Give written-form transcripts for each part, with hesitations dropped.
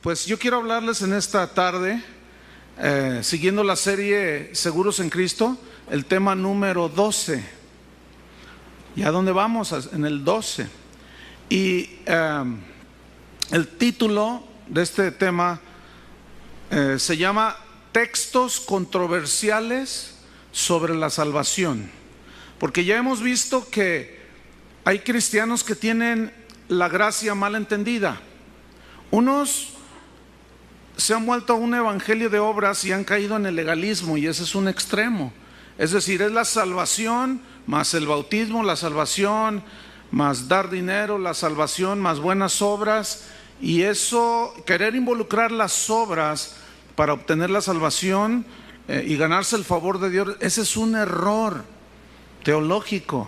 Pues yo quiero hablarles en esta tarde, siguiendo la serie Seguros en Cristo, el tema número 12. ¿Ya dónde vamos? En el 12. Y el título de este tema se llama Textos controversiales sobre la salvación. Porque ya hemos visto que hay cristianos que tienen la gracia mal entendida. Unos se han vuelto a un evangelio de obras y han caído en el legalismo, y ese es un extremo. Es decir, es la salvación más el bautismo, la salvación más dar dinero, la salvación más buenas obras, y eso, querer involucrar las obras para obtener la salvación y ganarse el favor de Dios, ese es un error teológico.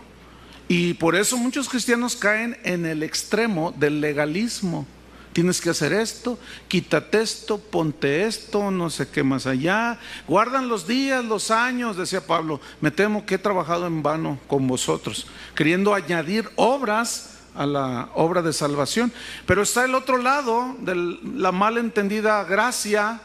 Y por eso muchos cristianos caen en el extremo del legalismo. Tienes que hacer esto, quítate esto, ponte esto, no sé qué más allá. Guardan los días, los años, decía Pablo. Me temo que he trabajado en vano con vosotros, queriendo añadir obras a la obra de salvación. Pero está el otro lado de la malentendida gracia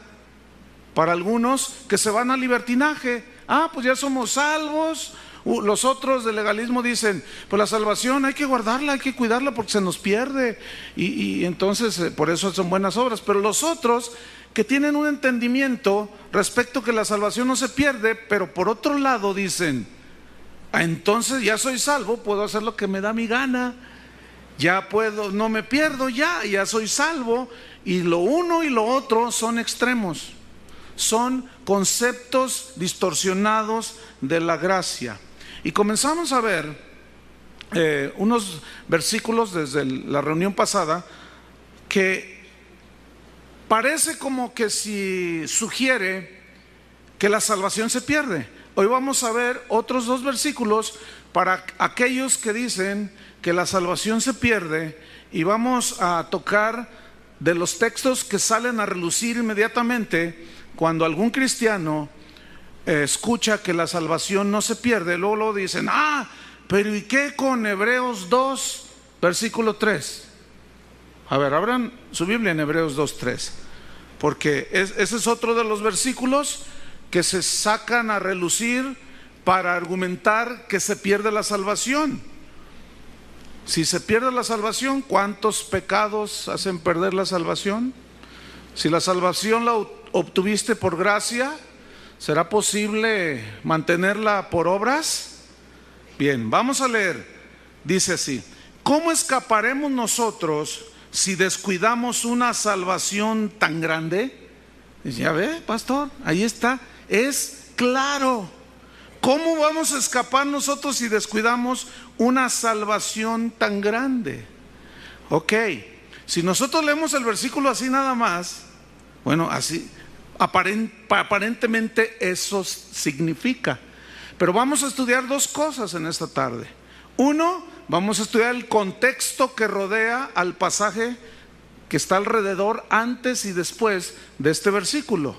para algunos que se van al libertinaje. Pues ya somos salvos. Los otros del legalismo dicen, pues la salvación hay que guardarla, hay que cuidarla porque se nos pierde, y entonces por eso son buenas obras. Pero los otros que tienen un entendimiento respecto que la salvación no se pierde, pero por otro lado dicen, entonces ya soy salvo, puedo hacer lo que me da mi gana, ya puedo, no me pierdo, ya soy salvo. Y lo uno y lo otro son extremos, son conceptos distorsionados de la gracia. Y comenzamos a ver unos versículos desde la reunión pasada que parece como que si sugiere que la salvación se pierde. Hoy vamos a ver otros dos versículos para aquellos que dicen que la salvación se pierde, y vamos a tocar de los textos que salen a relucir inmediatamente cuando algún cristiano escucha que la salvación no se pierde. Luego dicen, pero ¿y qué con Hebreos 2, versículo 3? A ver, abran su Biblia en Hebreos 2:3, porque ese es otro de los versículos que se sacan a relucir para argumentar que se pierde la salvación. Si se pierde la salvación, ¿cuántos pecados hacen perder la salvación? Si la salvación la obtuviste por gracia, ¿será posible mantenerla por obras? Bien, vamos a leer. Dice así: ¿cómo escaparemos nosotros si descuidamos una salvación tan grande? Ya ve, pastor, ahí está, es claro. ¿Cómo vamos a escapar nosotros si descuidamos una salvación tan grande? Ok, si nosotros leemos el versículo así nada más, bueno, así aparentemente eso significa. Pero vamos a estudiar dos cosas en esta tarde. Uno, vamos a estudiar el contexto que rodea al pasaje que está alrededor, antes y después de este versículo.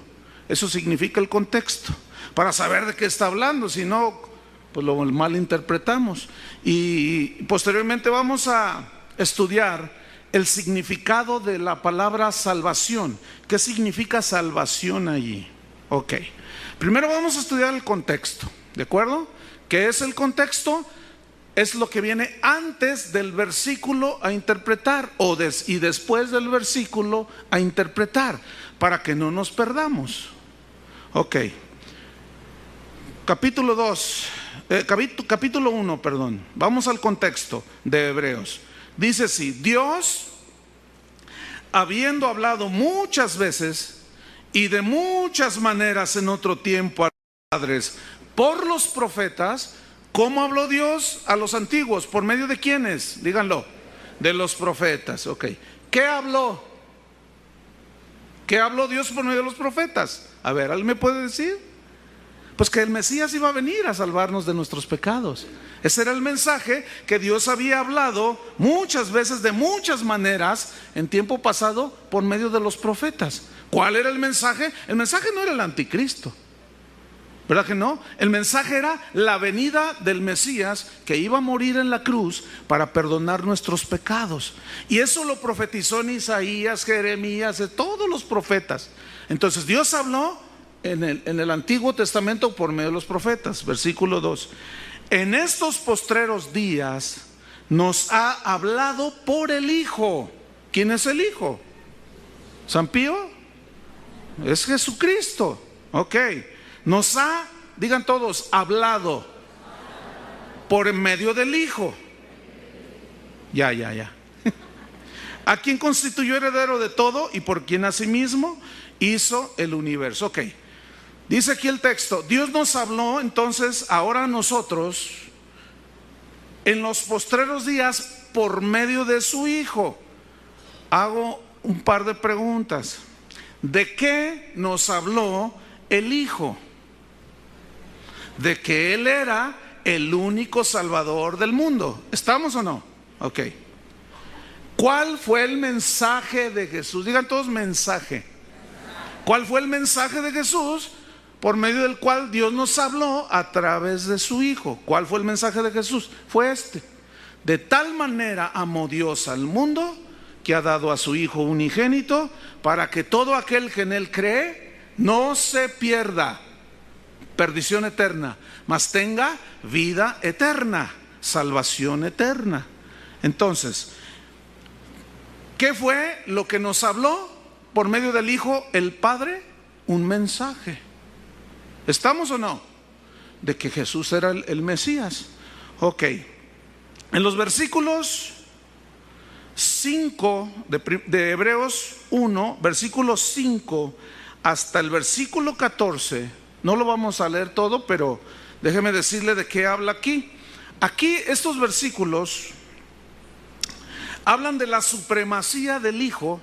Eso significa el contexto, para saber de qué está hablando, si no, pues lo malinterpretamos. Y posteriormente vamos a estudiar el significado de la palabra salvación. ¿Qué significa salvación allí? Ok, primero vamos a estudiar el contexto, ¿de acuerdo? ¿Qué es el contexto? Es lo que viene antes del versículo a interpretar, y después del versículo a interpretar, para que no nos perdamos. Ok, capítulo 1, perdón. Vamos al contexto de Hebreos. Dice así: Dios, habiendo hablado muchas veces y de muchas maneras en otro tiempo a los padres por los profetas. ¿Cómo habló Dios a los antiguos? ¿Por medio de quiénes? Díganlo. De los profetas. Ok. ¿Qué habló? ¿Qué habló Dios por medio de los profetas? A ver, ¿alguien me puede decir? Pues que el Mesías iba a venir a salvarnos de nuestros pecados. Ese era el mensaje que Dios había hablado muchas veces, de muchas maneras, en tiempo pasado, por medio de los profetas. ¿Cuál era el mensaje? El mensaje no era el anticristo. ¿Verdad que no? El mensaje era la venida del Mesías que iba a morir en la cruz para perdonar nuestros pecados. Y eso lo profetizó en Isaías, Jeremías, de todos los profetas. Entonces Dios habló en el Antiguo Testamento por medio de los profetas. Versículo 2. En estos postreros días nos ha hablado por el Hijo. ¿Quién es el Hijo? ¿San Pío? Es Jesucristo. Ok. Nos ha, digan todos, hablado por medio del Hijo. Ya. A quien constituyó heredero de todo y por quien asimismo hizo el universo. Ok. Dice aquí el texto, Dios nos habló entonces ahora a nosotros en los postreros días por medio de su Hijo. Hago un par de preguntas. ¿De qué nos habló el Hijo? De que Él era el único Salvador del mundo. ¿Estamos o no? Ok. ¿Cuál fue el mensaje de Jesús? Digan todos mensaje. ¿Cuál fue el mensaje de Jesús por medio del cual Dios nos habló a través de su Hijo? ¿Cuál fue el mensaje de Jesús? Fue este: de tal manera amó Dios al mundo que ha dado a su Hijo unigénito, para que todo aquel que en Él cree no se pierda, perdición eterna, mas tenga vida eterna, salvación eterna. Entonces, ¿qué fue lo que nos habló por medio del Hijo el Padre? Un mensaje. ¿Estamos o no? De que Jesús era el Mesías. Ok. En los versículos 5 de Hebreos 1, versículo 5 hasta el versículo 14, no lo vamos a leer todo, pero déjeme decirle de qué habla aquí. Aquí estos versículos hablan de la supremacía del Hijo,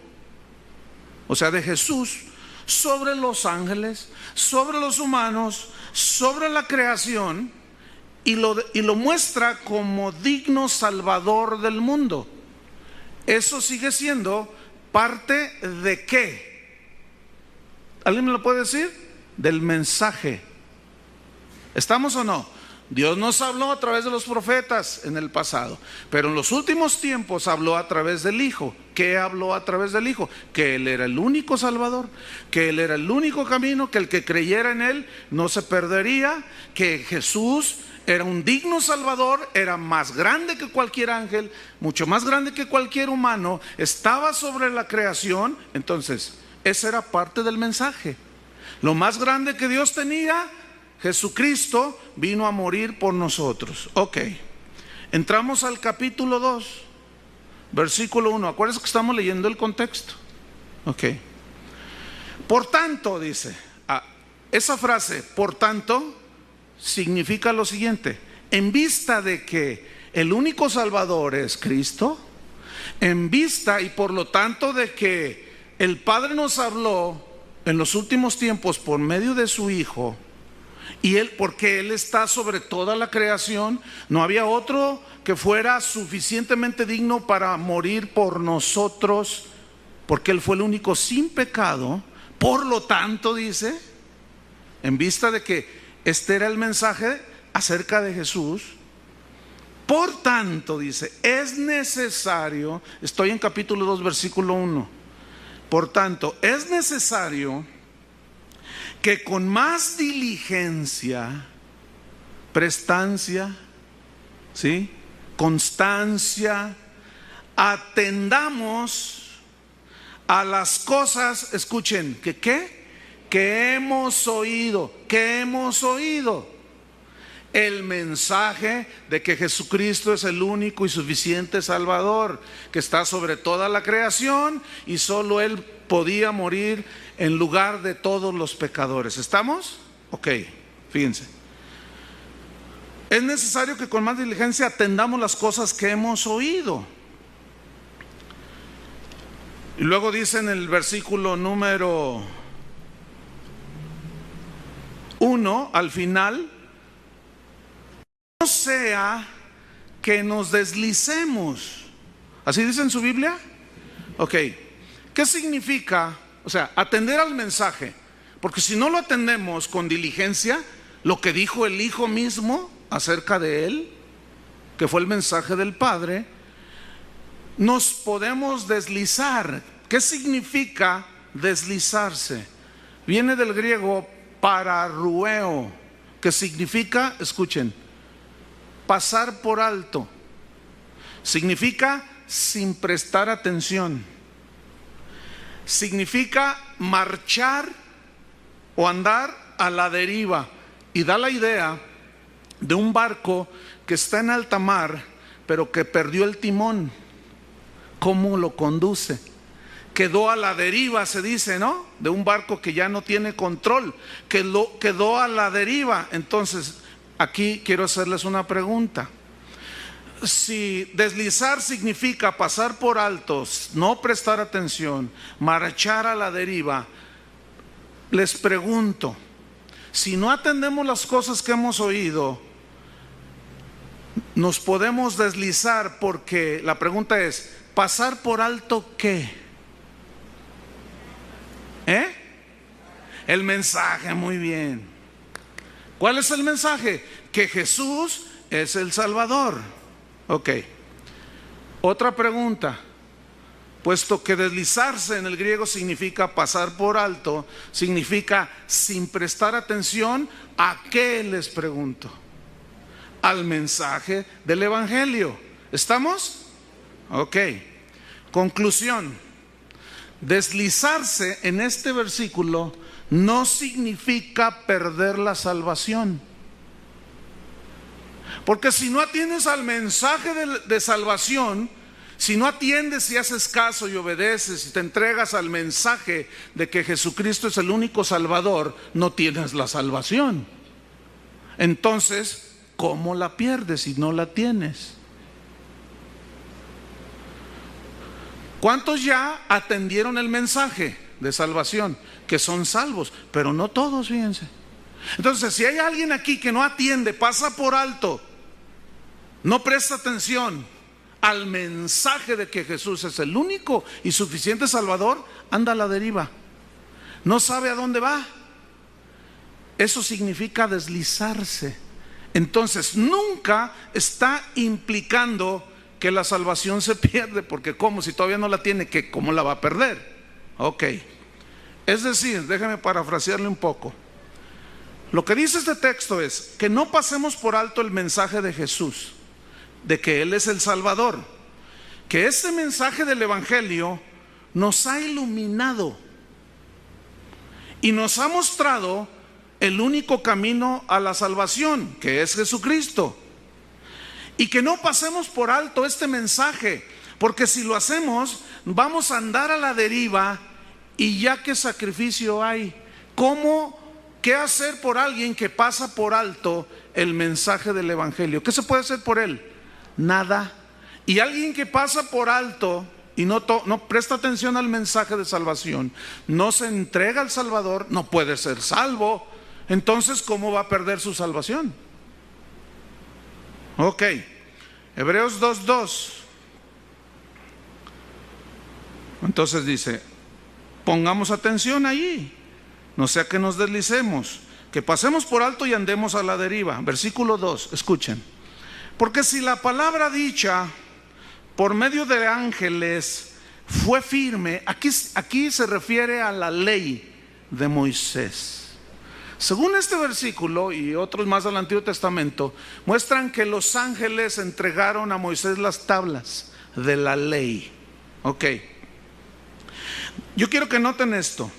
o sea, de Jesús, sobre los ángeles, sobre los humanos, sobre la creación, y lo muestra como digno Salvador del mundo. Eso sigue siendo parte de ¿qué? ¿Alguien me lo puede decir? Del mensaje. ¿Estamos o no? Dios nos habló a través de los profetas en el pasado, pero en los últimos tiempos habló a través del Hijo. ¿Qué habló a través del Hijo? Que Él era el único Salvador, que Él era el único camino, que el que creyera en Él no se perdería, que Jesús era un digno Salvador, era más grande que cualquier ángel, mucho más grande que cualquier humano, estaba sobre la creación. Entonces, esa era parte del mensaje. Lo más grande que Dios tenía, Jesucristo vino a morir por nosotros. Ok, entramos al capítulo 2, versículo 1. Acuérdense que estamos leyendo el contexto. Ok. Por tanto, dice, esa frase, por tanto, significa lo siguiente: en vista de que el único Salvador es Cristo, en vista y por lo tanto de que el Padre nos habló en los últimos tiempos por medio de su Hijo, y Él, porque Él está sobre toda la creación, no había otro que fuera suficientemente digno para morir por nosotros, porque Él fue el único sin pecado. Por lo tanto, dice, en vista de que este era el mensaje acerca de Jesús, por tanto, dice, es necesario, estoy en capítulo 2, versículo 1, por tanto, es necesario que con más diligencia, prestancia, ¿sí?, constancia, atendamos a las cosas, escuchen, que hemos oído, el mensaje de que Jesucristo es el único y suficiente Salvador, que está sobre toda la creación y solo Él podía morir en lugar de todos los pecadores. ¿Estamos? Ok, fíjense. Es necesario que con más diligencia atendamos las cosas que hemos oído. Y luego dice en el versículo número 1, al final, no sea que nos deslicemos. ¿Así dice en su Biblia? Ok. ¿Qué significa? O sea, atender al mensaje. Porque si no lo atendemos con diligencia, lo que dijo el Hijo mismo acerca de Él, que fue el mensaje del Padre, nos podemos deslizar. ¿Qué significa deslizarse? Viene del griego pararrueo, que significa, escuchen, pasar por alto. Significa sin prestar atención. Significa marchar o andar a la deriva. Y da la idea de un barco que está en alta mar, pero que perdió el timón. ¿Cómo lo conduce? Quedó a la deriva, se dice, ¿no? De un barco que ya no tiene control, quedó a la deriva. Entonces, aquí quiero hacerles una pregunta. Si deslizar significa pasar por altos, no prestar atención, marchar a la deriva, les pregunto, si no atendemos las cosas que hemos oído, nos podemos deslizar, porque la pregunta es, ¿pasar por alto qué? El mensaje, muy bien. ¿Cuál es el mensaje? Que Jesús es el Salvador. Ok. Otra pregunta. Puesto que deslizarse en el griego significa pasar por alto, significa sin prestar atención, ¿a qué les pregunto? Al mensaje del Evangelio. ¿Estamos? Ok. Conclusión. Deslizarse en este versículo no significa perder la salvación. Porque si no atiendes al mensaje de salvación, si no atiendes y haces caso y obedeces y te entregas al mensaje de que Jesucristo es el único Salvador, no tienes la salvación. Entonces, ¿cómo la pierdes si no la tienes? ¿Cuántos ya atendieron el mensaje de salvación? Que son salvos, pero no todos, fíjense. Entonces, si hay alguien aquí que no atiende, pasa por alto, no presta atención al mensaje de que Jesús es el único y suficiente Salvador, anda a la deriva, no sabe a dónde va. Eso significa deslizarse. Entonces, nunca está implicando que la salvación se pierde, porque como si todavía no la tiene, que cómo la va a perder. Ok, es decir, déjame parafrasearle un poco. Lo que dice este texto es que no pasemos por alto el mensaje de Jesús, de que Él es el Salvador, que ese mensaje del Evangelio nos ha iluminado y nos ha mostrado el único camino a la salvación, que es Jesucristo. Y que no pasemos por alto este mensaje, porque si lo hacemos, vamos a andar a la deriva. Y ya qué sacrificio hay, ¿qué hacer por alguien que pasa por alto el mensaje del Evangelio? ¿Qué se puede hacer por él? Nada. Y alguien que pasa por alto y no presta atención al mensaje de salvación, no se entrega al Salvador, no puede ser salvo. Entonces, ¿cómo va a perder su salvación? Ok, Hebreos 2:2. Entonces dice, pongamos atención allí, no sea que nos deslicemos, que pasemos por alto y andemos a la deriva. Versículo 2, escuchen. Porque si la palabra dicha por medio de ángeles fue firme, aquí se refiere a la ley de Moisés. Según este versículo y otros más del Antiguo Testamento, muestran que los ángeles entregaron a Moisés las tablas de la ley. Ok. Yo quiero que noten esto.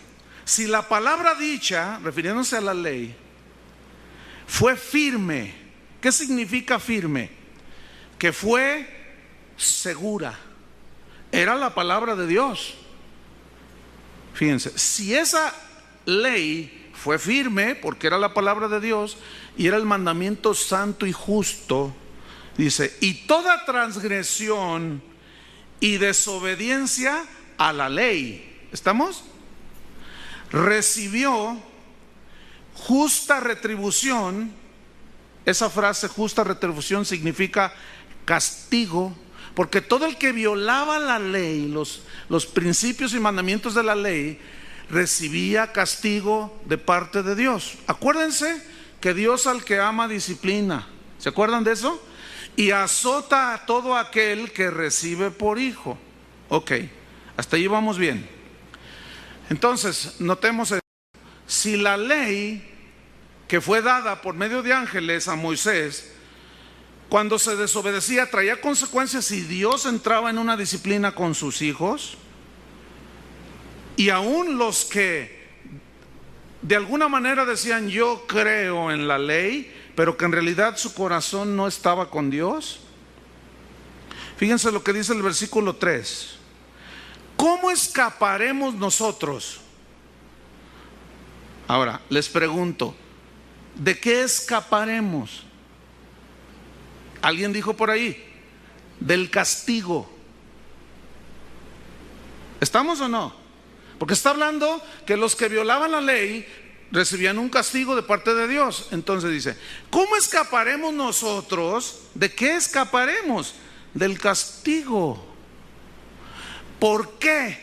Si la palabra dicha, refiriéndose a la ley, fue firme, ¿qué significa firme? Que fue segura. Era la palabra de Dios. Fíjense, si esa ley fue firme porque era la palabra de Dios y era el mandamiento santo y justo, dice, y toda transgresión y desobediencia a la ley, ¿estamos? Recibió justa retribución. Esa frase justa retribución significa castigo, porque todo el que violaba la ley, los principios y mandamientos de la ley, recibía castigo de parte de Dios. Acuérdense que Dios al que ama disciplina. ¿Se acuerdan de eso? Y azota a todo aquel que recibe por hijo. Ok, hasta ahí vamos bien. Entonces, notemos esto. Si la ley que fue dada por medio de ángeles a Moisés, cuando se desobedecía, traía consecuencias y Dios entraba en una disciplina con sus hijos, y aún los que de alguna manera decían yo creo en la ley, pero que en realidad su corazón no estaba con Dios. Fíjense lo que dice el versículo 3. ¿Cómo escaparemos nosotros? Ahora, les pregunto, ¿de qué escaparemos? Alguien dijo por ahí, del castigo. ¿Estamos o no? Porque está hablando que los que violaban la ley recibían un castigo de parte de Dios. Entonces dice, ¿cómo escaparemos nosotros? ¿De qué escaparemos? Del castigo. ¿Por qué?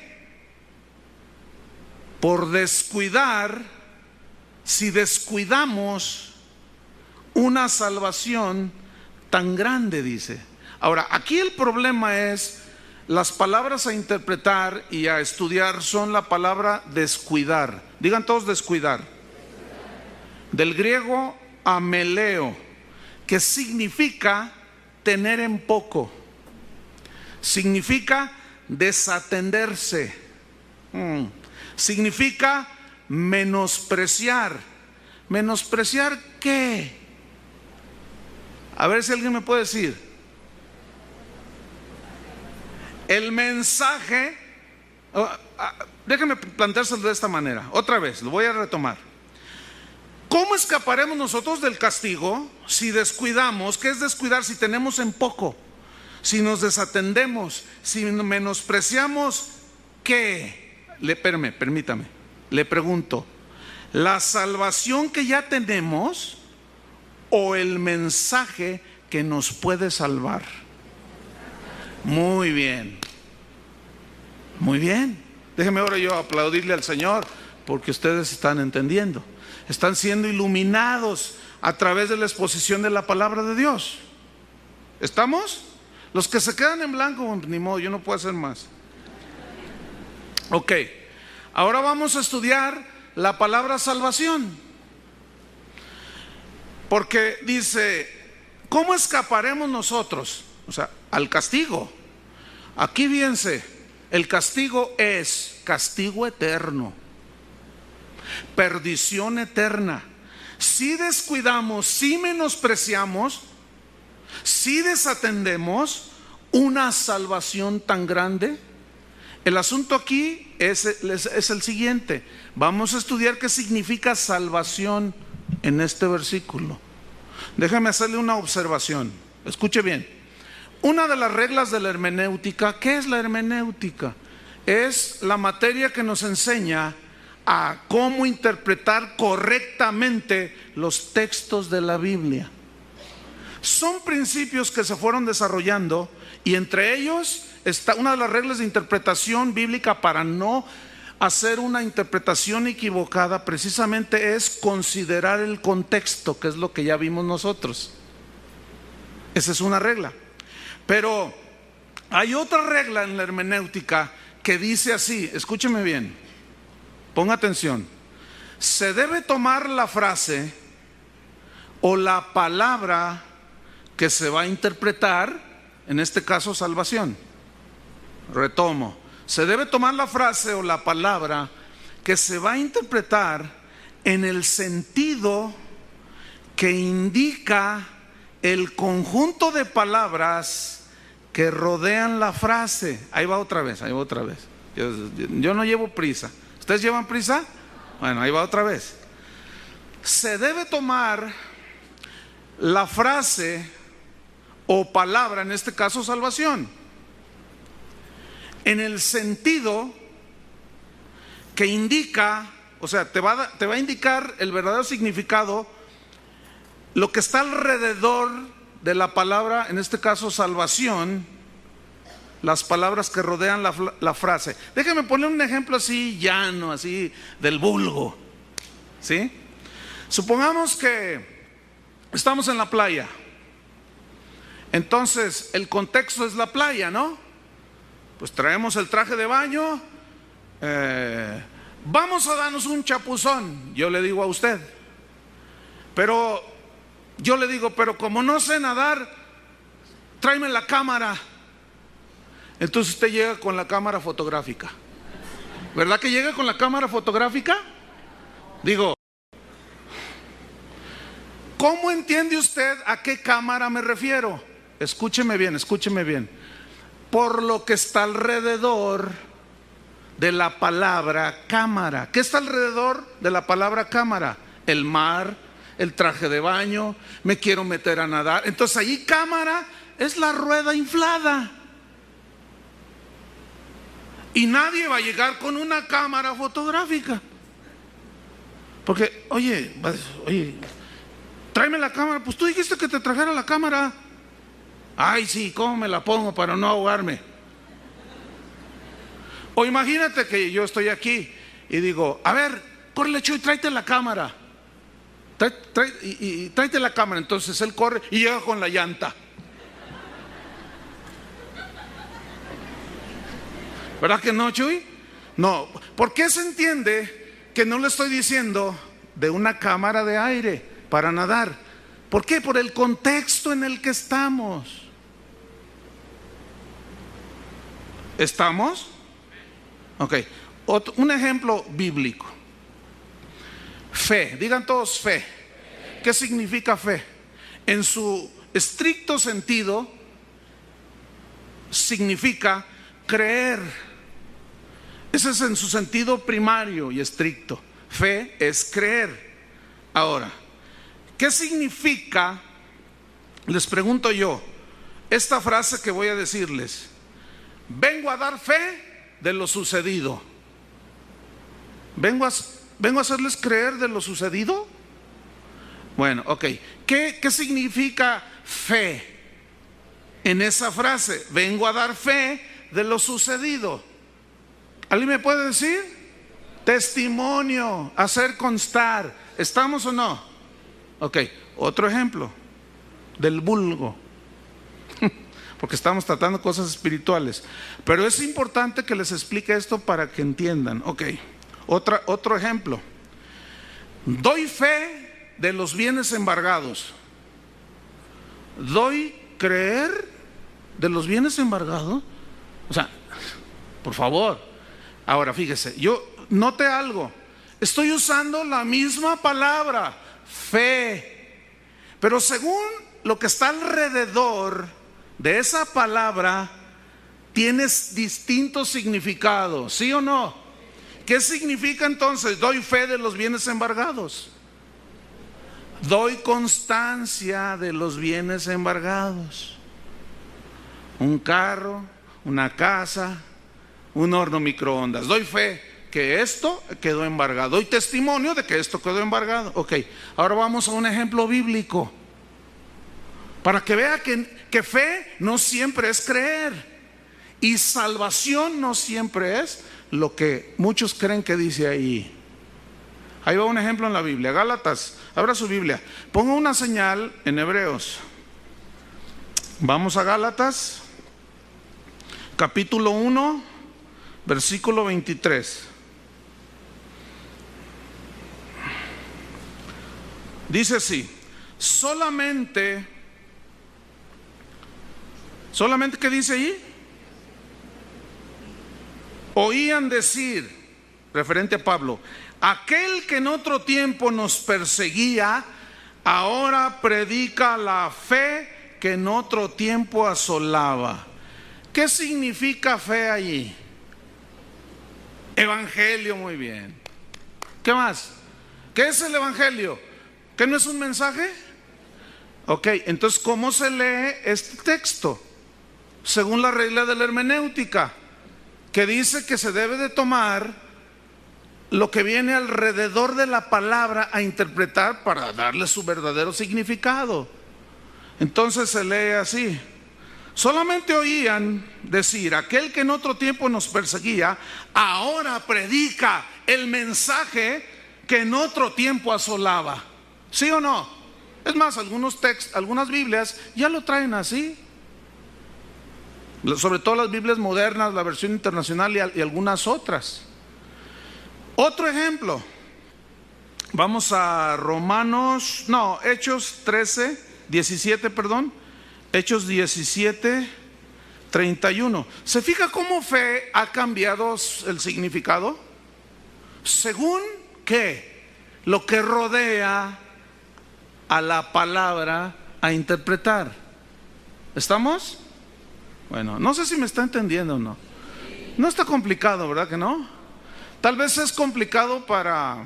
Por descuidar, si descuidamos una salvación tan grande, dice. Ahora, aquí el problema es, las palabras a interpretar y a estudiar son la palabra descuidar. Digan todos descuidar. Del griego ameleo, que significa tener en poco. Significa desatenderse. Significa menospreciar. ¿Menospreciar qué? A ver si alguien me puede decir. El mensaje, déjenme planteárselo de esta manera. Otra vez, lo voy a retomar. ¿Cómo escaparemos nosotros del castigo si descuidamos? ¿Qué es descuidar? Si tenemos en poco, si nos desatendemos, si menospreciamos, ¿qué? Permítame, le pregunto, ¿la salvación que ya tenemos o el mensaje que nos puede salvar? Muy bien, muy bien. Déjeme ahora yo aplaudirle al Señor, porque ustedes están entendiendo, están siendo iluminados a través de la exposición de la palabra de Dios. ¿Estamos? Los que se quedan en blanco, ni modo, yo no puedo hacer más. Ok, ahora vamos a estudiar la palabra salvación, porque dice, ¿cómo escaparemos nosotros? O sea, al castigo. Aquí fíjense, el castigo es castigo eterno, perdición eterna. Si descuidamos, si menospreciamos, si desatendemos una salvación tan grande. El asunto aquí es el siguiente. Vamos a estudiar qué significa salvación en este versículo. Déjame hacerle una observación. Escuche bien. Una de las reglas de la hermenéutica, ¿qué es la hermenéutica? Es la materia que nos enseña a cómo interpretar correctamente los textos de la Biblia. Son principios que se fueron desarrollando, y entre ellos está una de las reglas de interpretación bíblica para no hacer una interpretación equivocada, precisamente es considerar el contexto, que es lo que ya vimos nosotros. Esa es una regla. Pero hay otra regla en la hermenéutica que dice así, escúcheme bien, ponga atención. Se debe tomar la frase o la palabra que se va a interpretar, en este caso salvación. Retomo, se debe tomar la frase o la palabra que se va a interpretar en el sentido que indica el conjunto de palabras que rodean la frase. Ahí va otra vez. Yo no llevo prisa. ¿Ustedes llevan prisa? Bueno, ahí va otra vez. Se debe tomar la frase o palabra, en este caso salvación, en el sentido que indica, o sea, te va a indicar el verdadero significado, lo que está alrededor de la palabra, en este caso salvación, las palabras que rodean la frase. Déjame poner un ejemplo así llano, así del vulgo, ¿sí? Supongamos que estamos en la playa. Entonces, el contexto es la playa, ¿no? Pues traemos el traje de baño, vamos a darnos un chapuzón, yo le digo a usted. Pero yo le digo, pero como no sé nadar, tráeme la cámara. Entonces usted llega con la cámara fotográfica. ¿Verdad que llega con la cámara fotográfica? Digo, ¿cómo entiende usted a qué cámara me refiero? Escúcheme bien, escúcheme bien. Por lo que está alrededor de la palabra cámara. ¿Qué está alrededor de la palabra cámara? El mar, el traje de baño, me quiero meter a nadar. Entonces allí cámara es la rueda inflada. Y nadie va a llegar con una cámara fotográfica. Porque, oye, tráeme la cámara. Pues tú dijiste que te trajera la cámara. Ay, sí, ¿cómo me la pongo para no ahogarme? O imagínate que yo estoy aquí y digo, a ver, córrele, Chuy, tráete la cámara. Tráete la cámara. Entonces él corre y llega con la llanta. ¿Verdad que no, Chuy? No. ¿Por qué se entiende que no le estoy diciendo de una cámara de aire para nadar? ¿Por qué? Por el contexto en el que estamos. ¿Estamos? Ok. Un ejemplo bíblico. Fe. Digan todos fe. ¿Qué significa fe? En su estricto sentido, significa creer. Ese es en su sentido primario y estricto. Fe es creer. Ahora, ¿qué significa? Les pregunto yo, esta frase que voy a decirles. Vengo a dar fe de lo sucedido. Vengo a hacerles creer de lo sucedido. Bueno, ok. ¿Qué significa fe en esa frase? Vengo a dar fe de lo sucedido. ¿Alguien me puede decir? Testimonio, hacer constar. ¿Estamos o no? Ok, otro ejemplo del vulgo, porque estamos tratando cosas espirituales, pero es importante que les explique esto para que entiendan. Ok, otro ejemplo. Doy fe de los bienes embargados. ¿Doy creer de los bienes embargados? O sea, por favor. Ahora fíjese, yo note algo. Estoy usando la misma palabra, fe, pero según lo que está alrededor de esa palabra, tienes distintos significados, ¿sí o no? ¿Qué significa entonces? Doy fe de los bienes embargados. Doy constancia de los bienes embargados. Un carro, una casa, un horno microondas. Doy fe que esto quedó embargado. Doy testimonio de que esto quedó embargado. Ok, ahora vamos a un ejemplo bíblico. Para que vea que fe no siempre es creer. Y salvación no siempre es lo que muchos creen que dice ahí. Ahí va un ejemplo en la Biblia. Gálatas, abra su Biblia. Ponga una señal en Hebreos. Vamos a Gálatas, capítulo 1, versículo 23. Dice así: solamente, ¿qué dice ahí? Oían decir, referente a Pablo, aquel que en otro tiempo nos perseguía, ahora predica la fe que en otro tiempo asolaba. ¿Qué significa fe allí? Evangelio, muy bien. ¿Qué más? ¿Qué es el evangelio? ¿Qué no es un mensaje? Ok, entonces ¿cómo se lee este texto? Según la regla de la hermenéutica, que dice que se debe de tomar lo que viene alrededor de la palabra a interpretar para darle su verdadero significado. Entonces se lee así: solamente oían decir, aquel que en otro tiempo nos perseguía, ahora predica el mensaje que en otro tiempo asolaba. ¿Sí o no? Es más, algunas Biblias ya lo traen así. Sobre todo las Biblias modernas, la versión internacional y algunas otras. Otro ejemplo. Vamos a Hechos 17, perdón. Hechos 17, 31. ¿Se fija cómo fe ha cambiado el significado? Según que lo que rodea a la palabra a interpretar. ¿Estamos? Bueno, no sé si me está entendiendo o no. No está complicado, ¿verdad que no? Tal vez es complicado para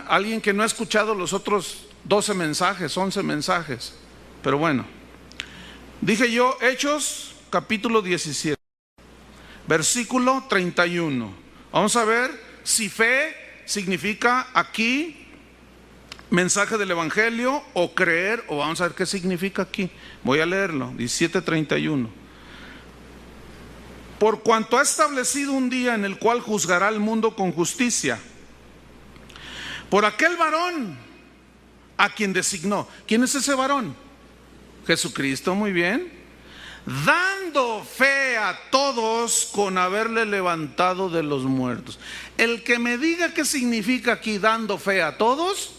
alguien que no ha escuchado los otros 12 mensajes, 11 mensajes. Pero bueno, dije yo, Hechos capítulo 17, versículo 31. Vamos a ver si fe significa aquí mensaje del evangelio o creer, o vamos a ver qué significa aquí. Voy a leerlo, 17:31. Por cuanto ha establecido un día en el cual juzgará al mundo con justicia, por aquel varón a quien designó. ¿Quién es ese varón? Jesucristo, muy bien. Dando fe a todos con haberle levantado de los muertos. El que me diga qué significa aquí dando fe a todos,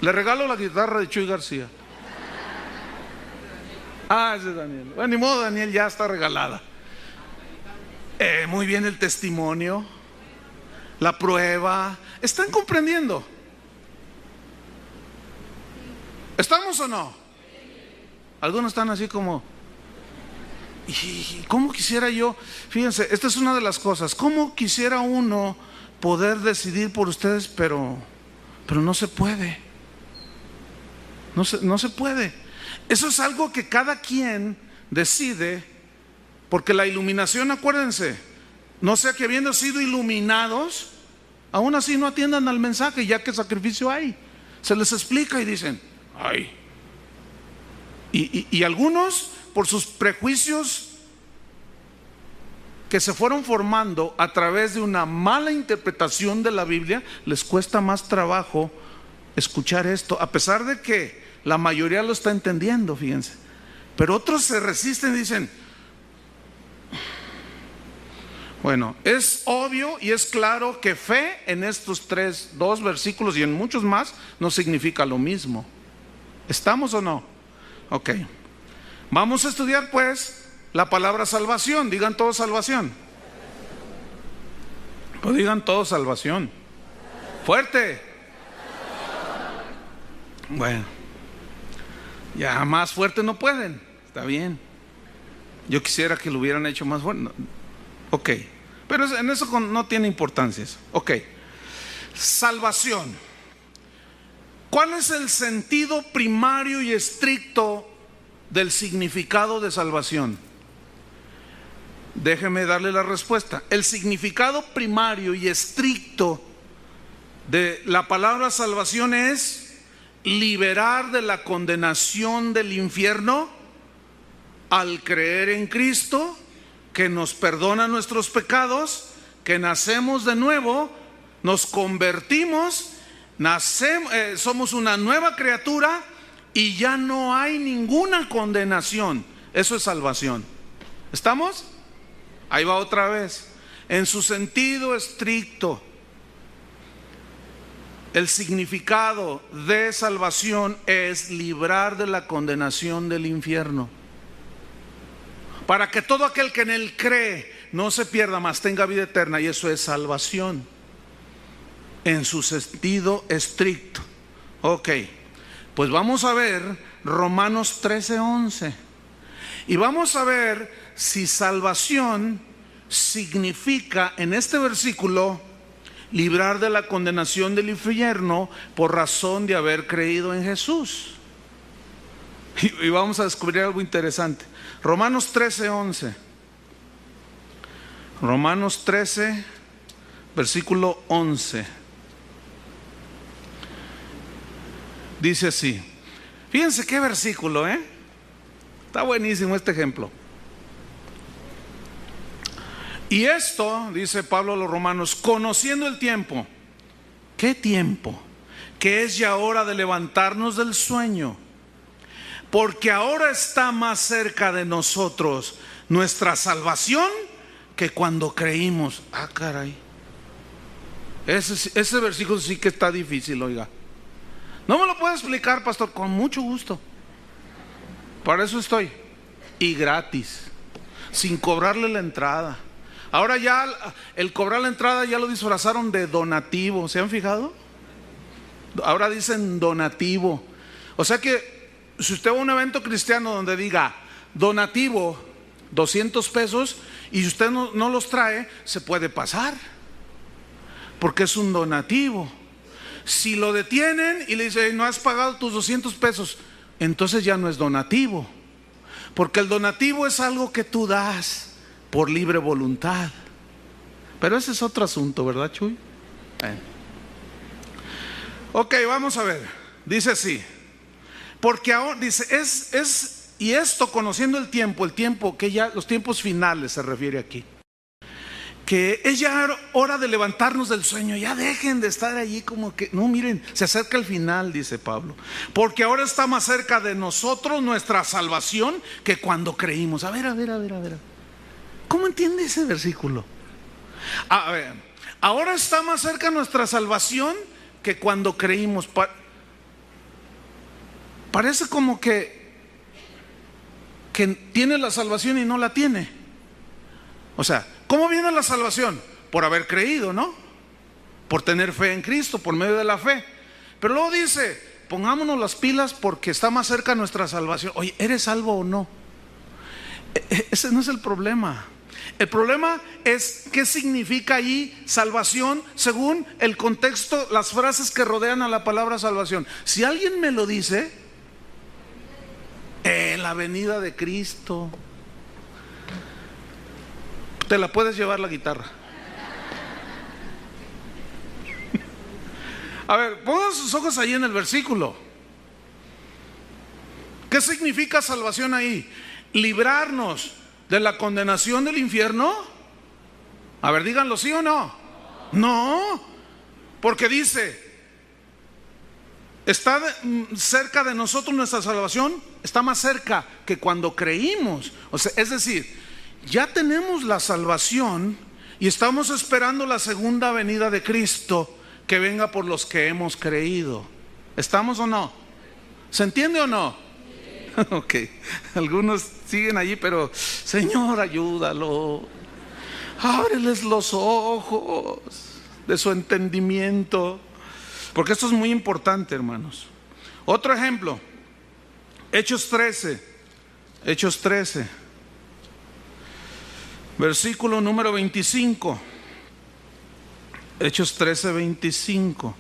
le regalo la guitarra de Chuy García. Ese es Daniel. Bueno, ni modo, Daniel ya está regalada. Muy bien el testimonio, la prueba. ¿Están comprendiendo? ¿Estamos o no? Algunos están así como, ¿y cómo quisiera yo? Fíjense, esta es una de las cosas. ¿Cómo quisiera uno poder decidir por ustedes, pero no se puede? No se puede. Eso es algo que cada quien decide, porque la iluminación, acuérdense, no sea que habiendo sido iluminados, aún así no atiendan al mensaje, ya que sacrificio hay. Se les explica y dicen, ay. Y algunos, por sus prejuicios que se fueron formando a través de una mala interpretación de la Biblia, les cuesta más trabajo escuchar esto, a pesar de que la mayoría lo está entendiendo, fíjense. Pero otros se resisten y dicen, bueno, es obvio y es claro que fe en estos dos versículos y en muchos más no significa lo mismo. ¿Estamos o no? Ok. Vamos a estudiar pues la palabra salvación. Digan todos salvación. Pues digan todos salvación. Fuerte. Bueno, ya más fuerte no pueden. Está bien. Yo quisiera que lo hubieran hecho más fuerte. Ok, pero en eso no tiene importancia eso. Ok, salvación. ¿Cuál es el sentido primario y estricto del significado de salvación? Déjeme darle la respuesta. El significado primario y estricto de la palabra salvación es liberar de la condenación del infierno al creer en Cristo, que nos perdona nuestros pecados, que nacemos de nuevo, nos convertimos, somos una nueva criatura y ya no hay ninguna condenación. Eso es salvación. ¿Estamos? Ahí va otra vez. En su sentido estricto, el significado de salvación es librar de la condenación del infierno, para que todo aquel que en él cree no se pierda, mas tenga vida eterna. Y eso es salvación en su sentido estricto. Ok, pues vamos a ver Romanos 13:11 y vamos a ver si salvación significa en este versículo librar de la condenación del infierno por razón de haber creído en Jesús. Y vamos a descubrir algo interesante. Romanos 13:11. Romanos 13, versículo 11. Dice así. Fíjense qué versículo, Está buenísimo este ejemplo. Y esto, dice Pablo a los romanos, conociendo el tiempo. ¿Qué tiempo? que es ya hora de levantarnos del sueño, porque ahora está más cerca de nosotros nuestra salvación que cuando creímos. Ah, caray. Ese versículo sí que está difícil, oiga. No me lo puede explicar, pastor. Con mucho gusto. Para eso estoy. Y gratis, sin cobrarle la entrada. Ahora ya el cobrar la entrada ya lo disfrazaron de donativo. ¿Se han fijado? Ahora dicen donativo. O sea que si usted va a un evento cristiano donde diga donativo 200 pesos y usted no los trae, se puede pasar, porque es un donativo. Si lo detienen y le dicen no has pagado tus 200 pesos, entonces ya no es donativo, porque el donativo es algo que tú das por libre voluntad. Pero ese es otro asunto, ¿verdad, Chuy? Ok, vamos a ver. Dice así: porque ahora, dice, y esto conociendo el tiempo que ya, los tiempos finales se refiere aquí, que es ya hora de levantarnos del sueño. Ya dejen de estar allí como que, no, miren, se acerca el final, dice Pablo, porque ahora está más cerca de nosotros nuestra salvación que cuando creímos. A ver, ¿cómo entiende ese versículo? A ver, ahora está más cerca nuestra salvación que cuando creímos. Parece como que tiene la salvación y no la tiene. O sea, ¿cómo viene la salvación? Por haber creído, ¿no? Por tener fe en Cristo, por medio de la fe. Pero luego dice, pongámonos las pilas porque está más cerca nuestra salvación. Oye, ¿eres salvo o no? Ese no es el problema. El problema es qué significa ahí salvación según el contexto, las frases que rodean a la palabra salvación. Si alguien me lo dice, la venida de Cristo, te la puedes llevar la guitarra. A ver, pongan sus ojos ahí en el versículo. ¿Qué significa salvación ahí? Librarnos de la condenación del infierno. A ver, díganlo, ¿sí o no? No, porque dice, está cerca de nosotros nuestra salvación, está más cerca que cuando creímos. O sea, es decir, ya tenemos la salvación y estamos esperando la segunda venida de Cristo, que venga por los que hemos creído. ¿Estamos o no? ¿Se entiende o no? Ok, algunos siguen allí, pero Señor, ayúdalo, ábreles los ojos de su entendimiento, porque esto es muy importante, hermanos. Otro ejemplo, Hechos 13, versículo número 25. Hechos 13, 25.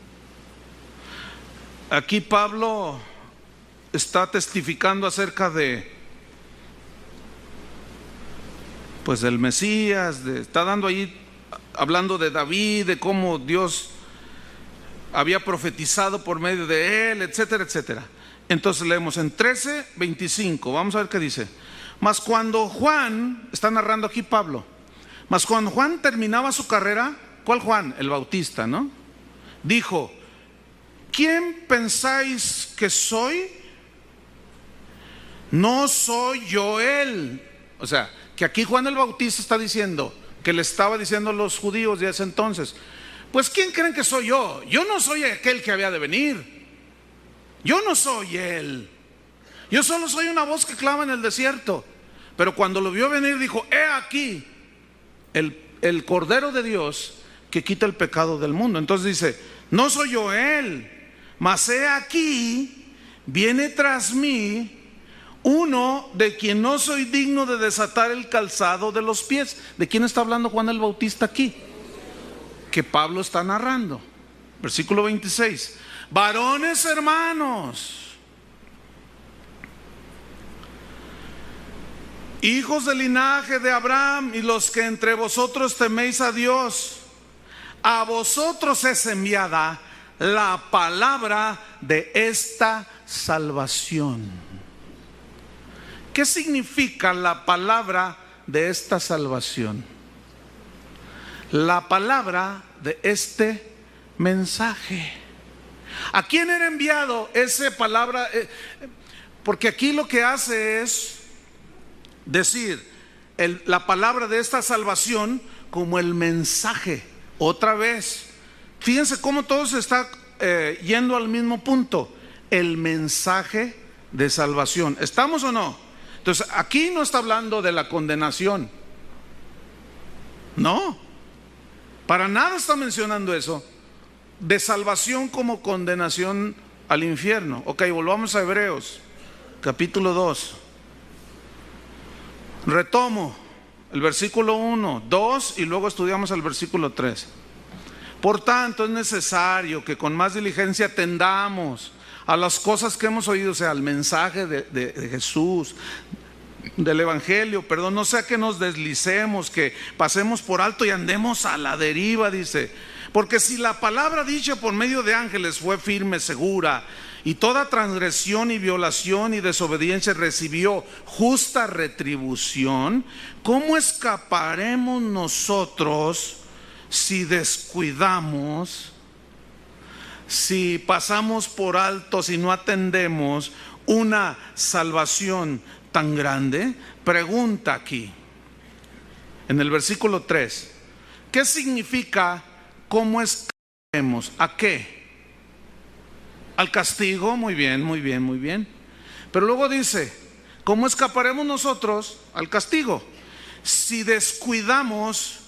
Aquí Pablo está testificando acerca de, pues, del Mesías, está dando ahí, hablando de David, de cómo Dios había profetizado por medio de él, etcétera, etcétera. Entonces leemos en 13, 25, vamos a ver qué dice. Mas cuando Juan, está narrando aquí Pablo, mas cuando Juan terminaba su carrera, ¿cuál Juan? El Bautista, ¿no? Dijo, ¿quién pensáis que soy? No soy yo él. O sea, que aquí Juan el Bautista está diciendo, que le estaba diciendo a los judíos de ese entonces, pues ¿quién creen que soy yo? Yo no soy aquel que había de venir. Yo no soy él. Yo solo soy una voz que clama en el desierto. Pero cuando lo vio venir dijo, he aquí el Cordero de Dios que quita el pecado del mundo. Entonces dice, no soy yo él, mas he aquí, viene tras mí uno de quien no soy digno de desatar el calzado de los pies. ¿De quién está hablando Juan el Bautista aquí? Que Pablo está narrando. Versículo 26. Varones hermanos, hijos del linaje de Abraham y los que entre vosotros teméis a Dios, a vosotros es enviada la palabra de esta salvación. ¿Qué significa la palabra de esta salvación? La palabra de este mensaje. ¿A quién era enviado esa palabra? Porque aquí lo que hace es decir la palabra de esta salvación como el mensaje. Otra vez, fíjense cómo todo se está yendo al mismo punto. El mensaje de salvación. ¿Estamos o no? Entonces aquí no está hablando de la condenación. No, para nada está mencionando eso. De salvación como condenación al infierno. Ok, volvamos a Hebreos capítulo 2. Retomo el versículo 1, 2 y luego estudiamos el versículo 3. Por tanto es necesario que con más diligencia atendamos a las cosas que hemos oído, o sea, al mensaje de Jesús, del Evangelio, perdón, no sea que nos deslicemos, que pasemos por alto y andemos a la deriva, dice. Porque si la palabra dicha por medio de ángeles fue firme, segura, y toda transgresión y violación y desobediencia recibió justa retribución, ¿cómo escaparemos nosotros si descuidamos, si pasamos por alto, si no atendemos una salvación tan grande? Pregunta aquí, en el versículo 3, ¿qué significa cómo escaparemos? ¿A qué? Al castigo. Muy bien, muy bien, muy bien. Pero luego dice, ¿cómo escaparemos nosotros al castigo si descuidamos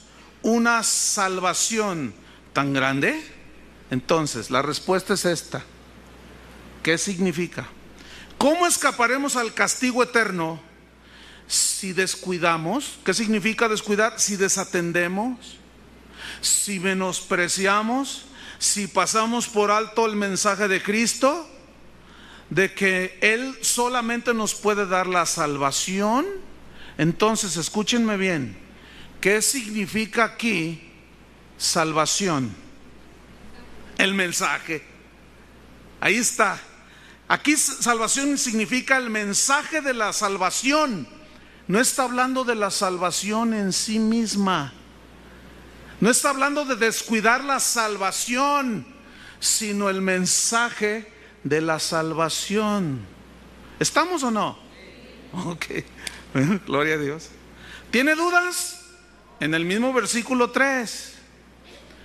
una salvación tan grande? Entonces la respuesta es esta. ¿Qué significa? ¿Cómo escaparemos al castigo eterno si descuidamos? ¿Qué significa descuidar? Si desatendemos, si menospreciamos, si pasamos por alto el mensaje de Cristo, de que Él solamente nos puede dar la salvación. Entonces escúchenme bien, ¿qué significa aquí salvación? El mensaje. Ahí está. Aquí salvación significa el mensaje de la salvación. No está hablando de la salvación en sí misma. No está hablando de descuidar la salvación, sino el mensaje de la salvación. ¿Estamos o no? Ok, bueno, gloria a Dios. ¿Tiene dudas? En el mismo versículo 3,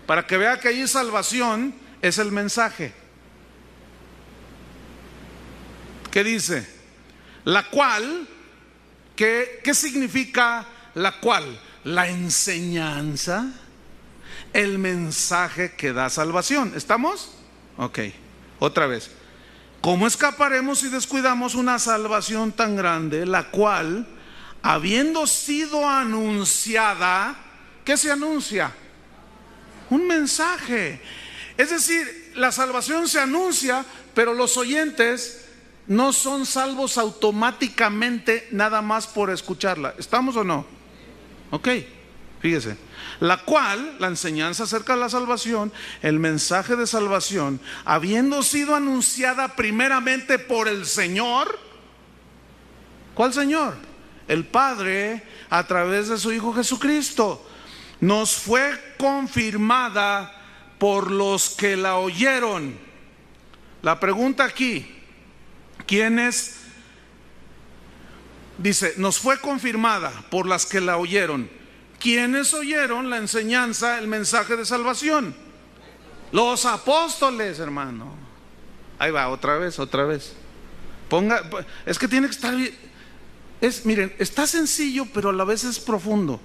para que vea que ahí salvación es el mensaje. ¿Qué dice? La cual, ¿qué significa la cual? La enseñanza, el mensaje que da salvación. ¿Estamos? Ok, otra vez. ¿Cómo escaparemos si descuidamos una salvación tan grande, la cual, habiendo sido anunciada, ¿qué se anuncia? Un mensaje. Es decir, la salvación se anuncia, pero los oyentes no son salvos automáticamente nada más por escucharla. ¿Estamos o no? Ok, fíjese. La cual, la enseñanza acerca de la salvación, el mensaje de salvación, habiendo sido anunciada primeramente por el Señor. ¿Cuál Señor? El Padre, a través de su Hijo Jesucristo, nos fue confirmada por los que la oyeron. La pregunta aquí, ¿quiénes? Dice, nos fue confirmada por las que la oyeron. ¿Quiénes oyeron la enseñanza, el mensaje de salvación? Los apóstoles, hermano. Ahí va, otra vez. Es que tiene que estar bien. Miren, está sencillo, pero a la vez es profundo.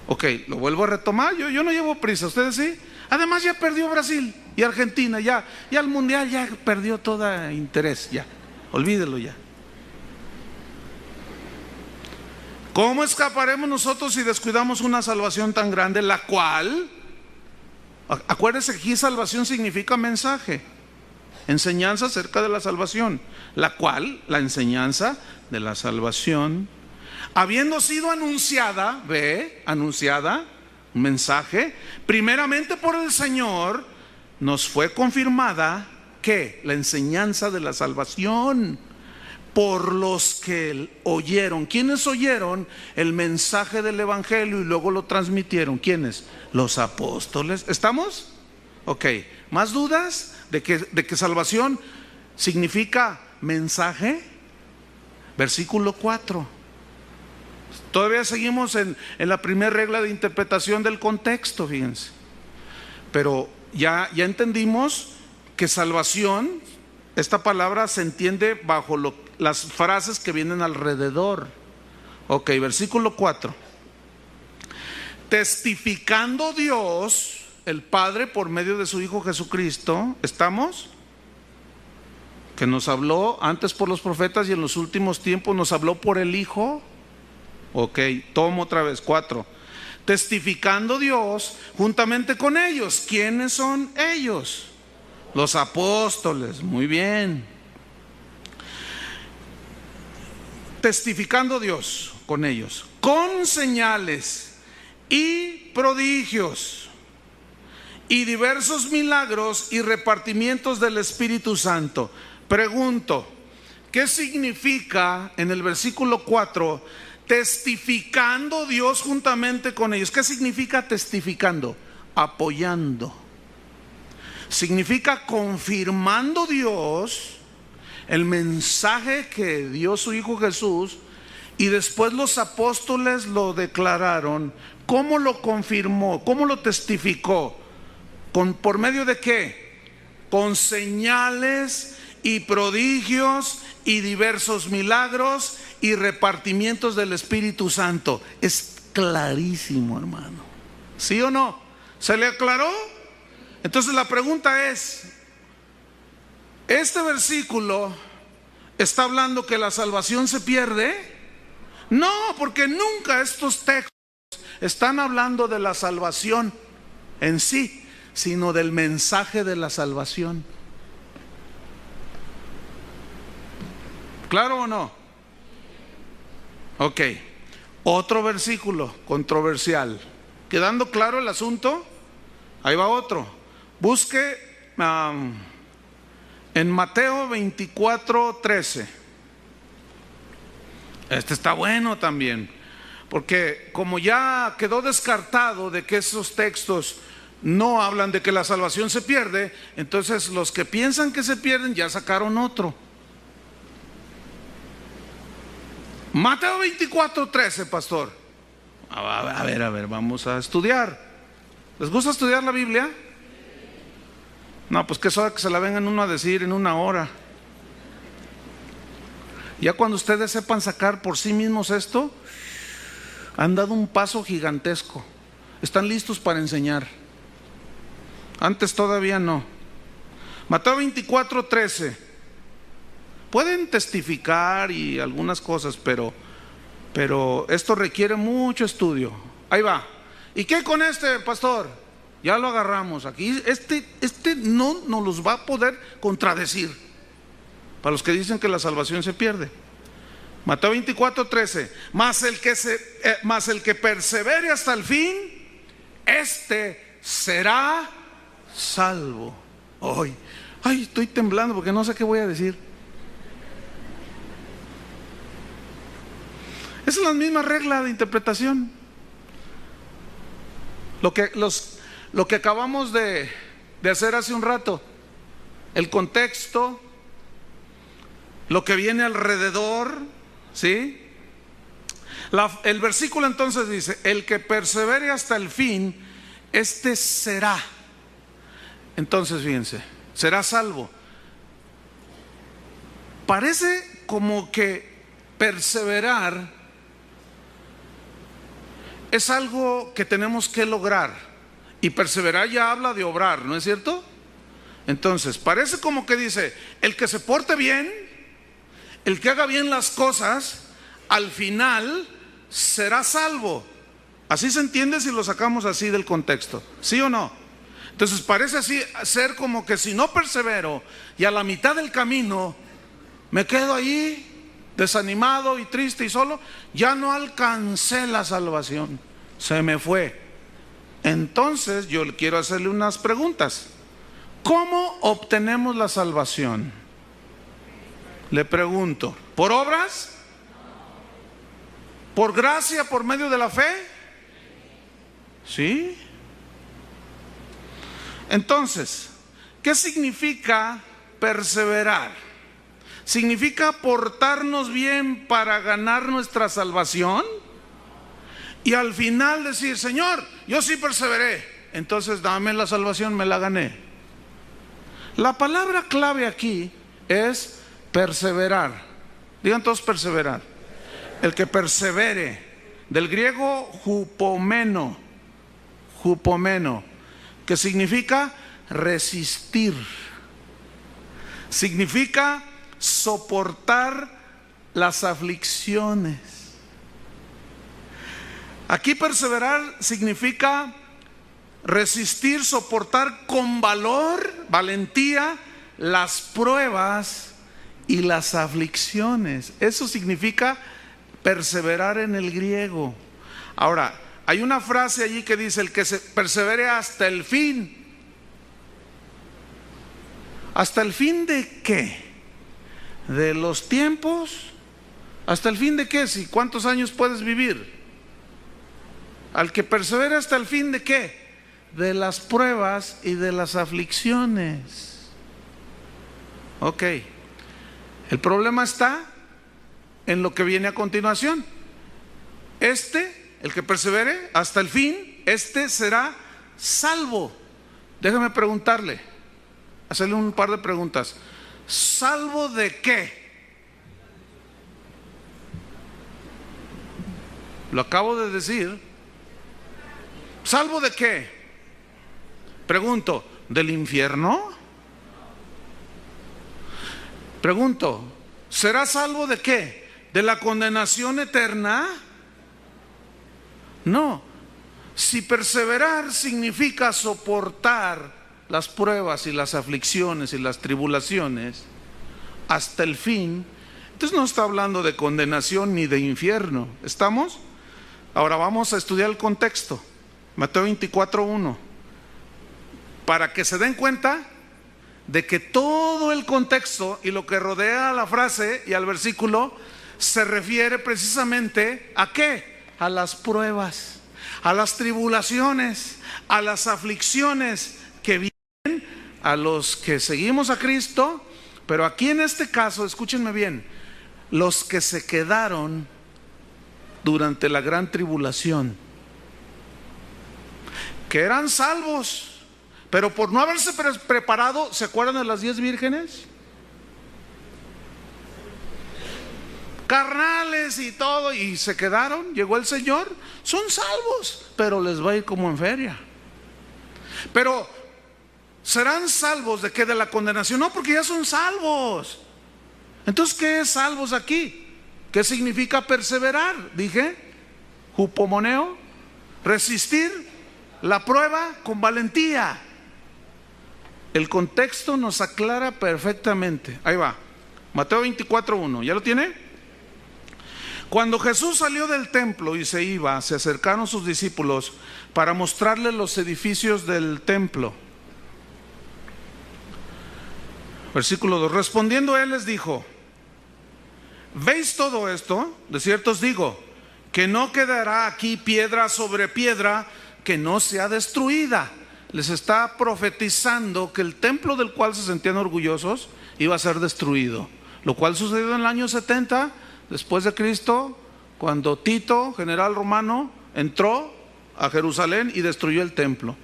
Ok, lo vuelvo a retomar. Yo no llevo prisa, ¿ustedes sí? Además ya perdió Brasil y Argentina, ya el mundial ya perdió todo interés, ya, olvídelo ya. ¿Cómo escaparemos nosotros si descuidamos una salvación tan grande, la cual, acuérdense que aquí salvación significa mensaje, enseñanza acerca de la salvación, la cual, la enseñanza de la salvación, habiendo sido anunciada, anunciada, un mensaje, primeramente por el Señor, nos fue confirmada, ¿qué? La enseñanza de la salvación, por los que oyeron. ¿Quiénes oyeron el mensaje del Evangelio y luego lo transmitieron? ¿Quiénes? Los apóstoles. ¿Estamos? Ok, ¿más dudas de que salvación significa mensaje? Versículo 4. Todavía seguimos en la primera regla de interpretación del contexto, fíjense. Pero ya entendimos que salvación, esta palabra se entiende bajo las frases que vienen alrededor. Ok, versículo 4. Testificando Dios, el Padre, por medio de su Hijo Jesucristo, ¿estamos? Que nos habló antes por los profetas y en los últimos tiempos nos habló por el Hijo. Ok, tomo otra vez, 4. Testificando Dios juntamente con ellos. ¿Quiénes son ellos? Los apóstoles, muy bien. Testificando Dios con ellos, con señales y prodigios y diversos milagros y repartimientos del Espíritu Santo. Pregunto, ¿qué significa en el versículo 4 testificando Dios juntamente con ellos? ¿Qué significa testificando? Apoyando. Significa confirmando Dios el mensaje que dio su Hijo Jesús, y después los apóstoles lo declararon. ¿Cómo lo confirmó? ¿Cómo lo testificó? ¿Por medio de qué? Con señales y prodigios y diversos milagros y repartimientos del Espíritu Santo. Es clarísimo, hermano. ¿Sí o no? ¿Se le aclaró? Entonces la pregunta es, ¿este versículo está hablando que la salvación se pierde? No, porque nunca estos textos están hablando de la salvación en sí, sino del mensaje de la salvación. ¿Claro o no? Ok, otro versículo controversial. ¿Quedando claro el asunto? Ahí va otro. Busque en Mateo 24:13. Este está bueno también, porque como ya quedó descartado de que esos textos no hablan de que la salvación se pierde, entonces los que piensan que se pierden ya sacaron otro. Mateo 24:13, pastor. A ver, vamos a estudiar. ¿Les gusta estudiar la Biblia? No, pues que es hora que se la vengan uno a decir en una hora. Ya cuando ustedes sepan sacar por sí mismos esto, han dado un paso gigantesco. Están listos para enseñar. Antes todavía no. Mateo 24:13. Pueden testificar y algunas cosas, pero esto requiere mucho estudio. Ahí va. ¿Y qué con este, pastor? Ya lo agarramos. Aquí este no nos los va a poder contradecir, para los que dicen que la salvación se pierde. Mateo 24:13. Mas el que persevere hasta el fin, este será salvo. Ay, estoy temblando porque no sé qué voy a decir. Esa es la misma regla de interpretación. Lo que acabamos de hacer hace un rato, el contexto, lo que viene alrededor, ¿sí? El versículo entonces dice: el que persevere hasta el fin, este será. Entonces fíjense, será salvo. Parece como que perseverar es algo que tenemos que lograr, y perseverar ya habla de obrar, ¿no es cierto? Entonces parece como que dice: el que se porte bien, el que haga bien las cosas, al final será salvo. Así se entiende si lo sacamos así del contexto, ¿sí o no? Entonces parece así ser como que si no persevero y a la mitad del camino me quedo ahí desanimado y triste y solo, ya no alcancé la salvación, se me fue. Entonces yo quiero hacerle unas preguntas. ¿Cómo obtenemos la salvación? Le pregunto, ¿por obras? ¿Por gracia, por medio de la fe? ¿Sí? Entonces, ¿qué significa perseverar? ¿Significa portarnos bien para ganar nuestra salvación? Y al final decir, Señor, yo sí perseveré, entonces dame la salvación, me la gané. La palabra clave aquí es perseverar. Digan todos perseverar. El que persevere, del griego hupomeno, que significa resistir, significa soportar las aflicciones. Aquí perseverar significa resistir, soportar con valor, valentía, las pruebas y las aflicciones. Eso significa perseverar en el griego. Ahora, hay una frase allí que dice: el que se persevere hasta el fin. ¿Hasta el fin de qué? ¿De los tiempos? ¿Hasta el fin de qué? Si ¿cuántos años puedes vivir? Al que persevere hasta el fin de qué? De las pruebas y de las aflicciones. Ok. El problema está en lo que viene a continuación. El que persevere hasta el fin, será salvo. Déjame preguntarle, hacerle un par de preguntas. ¿Salvo de qué? Lo acabo de decir. ¿Salvo de qué? Pregunto, ¿del infierno? Pregunto, ¿será salvo de qué? ¿De la condenación eterna? No. Si perseverar significa soportar las pruebas y las aflicciones y las tribulaciones hasta el fin, entonces no está hablando de condenación ni de infierno. ¿Estamos? Ahora vamos a estudiar el contexto. Mateo 24:1, para que se den cuenta de que todo el contexto y lo que rodea a la frase y al versículo se refiere precisamente ¿a qué? A las pruebas, a las tribulaciones, a las aflicciones que vienen a los que seguimos a Cristo. Pero aquí en este caso, escúchenme bien, los que se quedaron durante la gran tribulación, que eran salvos, pero por no haberse preparado, ¿se acuerdan de las 10 vírgenes? Carnales y todo, y se quedaron, llegó el Señor, son salvos, pero les va a ir como en feria. Pero ¿serán salvos de qué? De la condenación. No, porque ya son salvos. Entonces, ¿qué es salvos aquí? ¿Qué significa perseverar? Dije, hupomoneo, resistir la prueba con valentía. El contexto nos aclara perfectamente. Ahí va, Mateo 24:1, ¿ya lo tiene? Cuando Jesús salió del templo y se iba, se acercaron sus discípulos para mostrarle los edificios del templo. Versículo 2, respondiendo él les dijo: ¿veis todo esto? De cierto os digo, que no quedará aquí piedra sobre piedra que no sea destruida. Les está profetizando que el templo del cual se sentían orgullosos iba a ser destruido, lo cual sucedió en el año 70 después de Cristo, cuando Tito, general romano, entró a Jerusalén y destruyó el templo.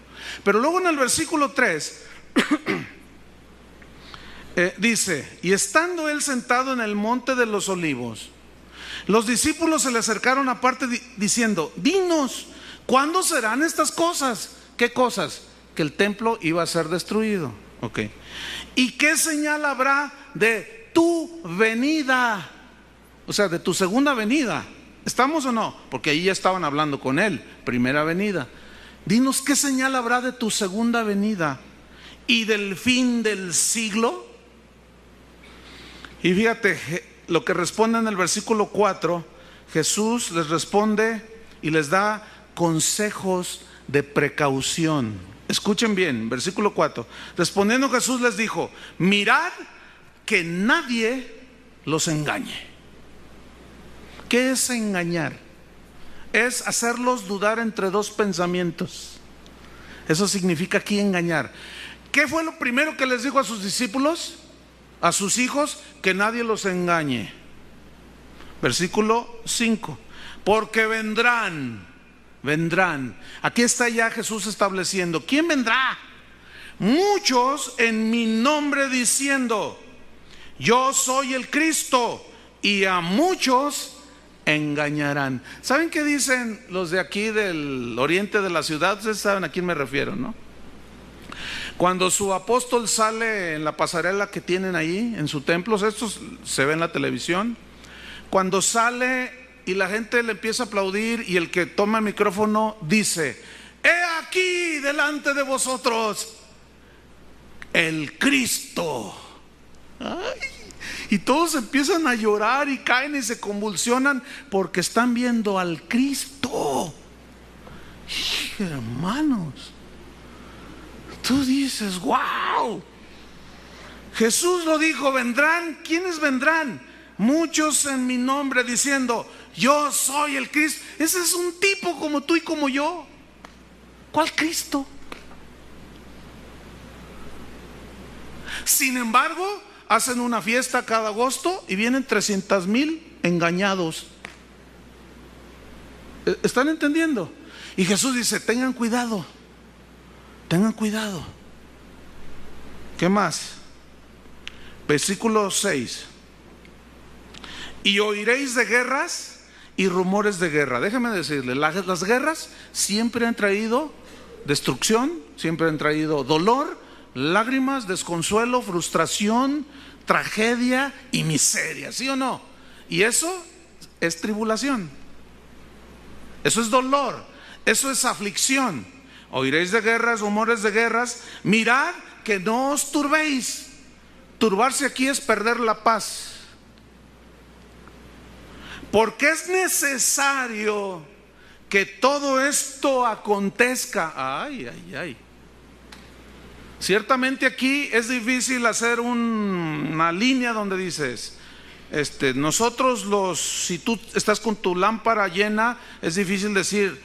Pero luego en el versículo 3 dice: y estando él sentado en el monte de los olivos, los discípulos se le acercaron aparte diciendo: dinos, ¿cuándo serán estas cosas? ¿Qué cosas? Que el templo iba a ser destruido. Ok. ¿Y qué señal habrá de tu venida? O sea, de tu segunda venida. ¿Estamos o no? Porque ahí ya estaban hablando con él, primera venida. Dinos, ¿qué señal habrá de tu segunda venida y del fin del siglo? Y fíjate lo que responde en el versículo 4. Jesús les responde y les da consejos de precaución. Escuchen bien, versículo 4. Respondiendo Jesús les dijo: mirad que nadie los engañe. ¿Qué es engañar? Es hacerlos dudar entre dos pensamientos. Eso significa aquí engañar. ¿Qué fue lo primero que les dijo a sus discípulos? A sus hijos, que nadie los engañe. Versículo 5. Porque vendrán. Aquí está ya Jesús estableciendo. ¿Quién vendrá? Muchos en mi nombre diciendo, yo soy el Cristo, y a muchos engañarán. ¿Saben qué dicen los de aquí del oriente de la ciudad? Ustedes saben a quién me refiero, ¿no? Cuando su apóstol sale en la pasarela que tienen ahí en su templo, esto se ve en la televisión, cuando sale y la gente le empieza a aplaudir y el que toma el micrófono dice, he aquí delante de vosotros el Cristo. Ay, y todos empiezan a llorar y caen y se convulsionan porque están viendo al Cristo. Hermanos, tú dices, wow, Jesús lo dijo, vendrán. ¿Quiénes vendrán? Muchos en mi nombre diciendo, yo soy el Cristo. Ese es un tipo como tú y como yo. ¿Cuál Cristo? Sin embargo, hacen una fiesta cada agosto y vienen 300,000 engañados. ¿Están entendiendo? Y Jesús dice, tengan cuidado. Tengan cuidado. ¿Qué más? Versículo 6. Y oiréis de guerras y rumores de guerra. Déjame decirle, las guerras siempre han traído destrucción, siempre han traído dolor, lágrimas, desconsuelo, frustración, tragedia y miseria, ¿sí o no? Y eso es tribulación. Eso es dolor, eso es aflicción. Oiréis de guerras, rumores de guerras. Mirad que no os turbéis. Turbarse aquí es perder la paz. Porque es necesario que todo esto acontezca. Ay, ay, ay. Ciertamente aquí es difícil hacer una línea donde dices, nosotros si tú estás con tu lámpara llena, es difícil decir,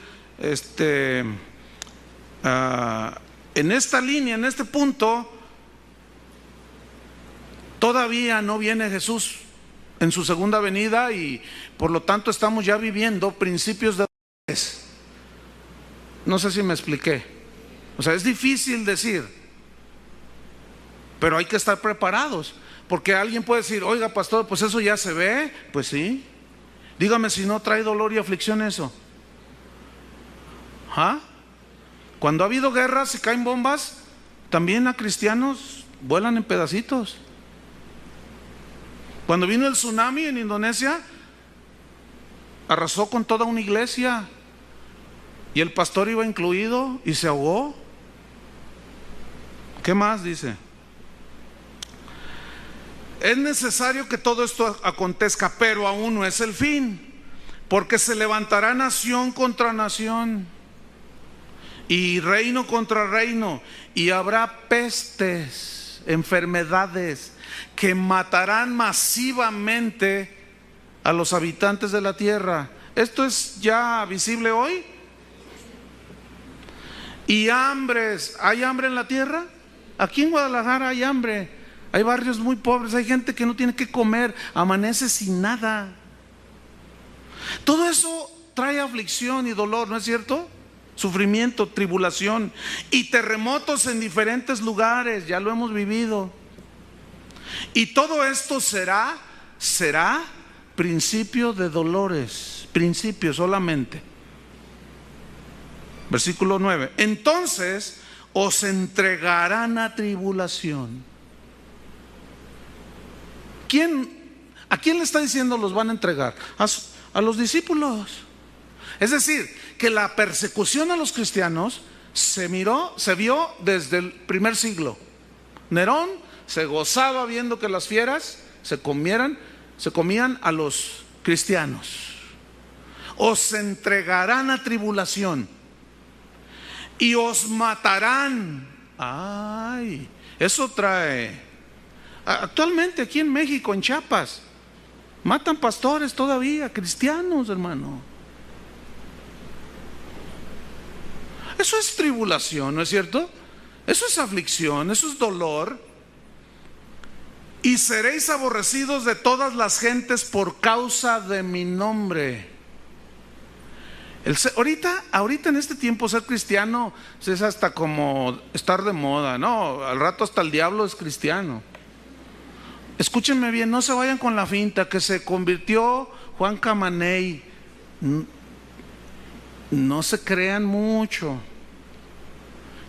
en esta línea, en este punto, todavía no viene Jesús en su segunda venida y por lo tanto estamos ya viviendo principios de dolores. No sé si me expliqué. O sea, es difícil decir, pero hay que estar preparados, porque alguien puede decir, oiga pastor, pues eso ya se ve. Pues sí, dígame si no trae dolor y aflicción eso. ¿Ah? Cuando ha habido guerras y caen bombas, también a cristianos vuelan en pedacitos. Cuando vino el tsunami en Indonesia, arrasó con toda una iglesia y el pastor iba incluido y se ahogó. ¿Qué más dice? Es necesario que todo esto acontezca, pero aún no es el fin, porque se levantará nación contra nación y reino contra reino, y habrá pestes, enfermedades que matarán masivamente a los habitantes de la tierra. ¿Esto es ya visible hoy? Y hambres. ¿Hay hambre en la tierra? Aquí en Guadalajara hay hambre. Hay barrios muy pobres, hay gente que no tiene que comer, amanece sin nada. Todo eso trae aflicción y dolor, ¿no es cierto? Sufrimiento, tribulación y terremotos en diferentes lugares, ya lo hemos vivido. Y todo esto será principio de dolores, principio solamente. Versículo 9. Entonces os entregarán a tribulación. ¿A quién le está diciendo los van a entregar? A los discípulos. Es decir, que la persecución a los cristianos se vio desde el primer siglo. Nerón se gozaba viendo que las fieras se comían a los cristianos. Os entregarán a tribulación y os matarán. Ay, eso trae. Actualmente aquí en México, en Chiapas, matan pastores todavía, cristianos, hermano. Eso es tribulación, ¿no es cierto? Eso es aflicción, eso es dolor. Y seréis aborrecidos de todas las gentes por causa de mi nombre. Ahorita en este tiempo ser cristiano es hasta como estar de moda. No, al rato hasta el diablo es cristiano. Escúchenme bien, no se vayan con la finta que se convirtió Juan Camaney. No se crean mucho.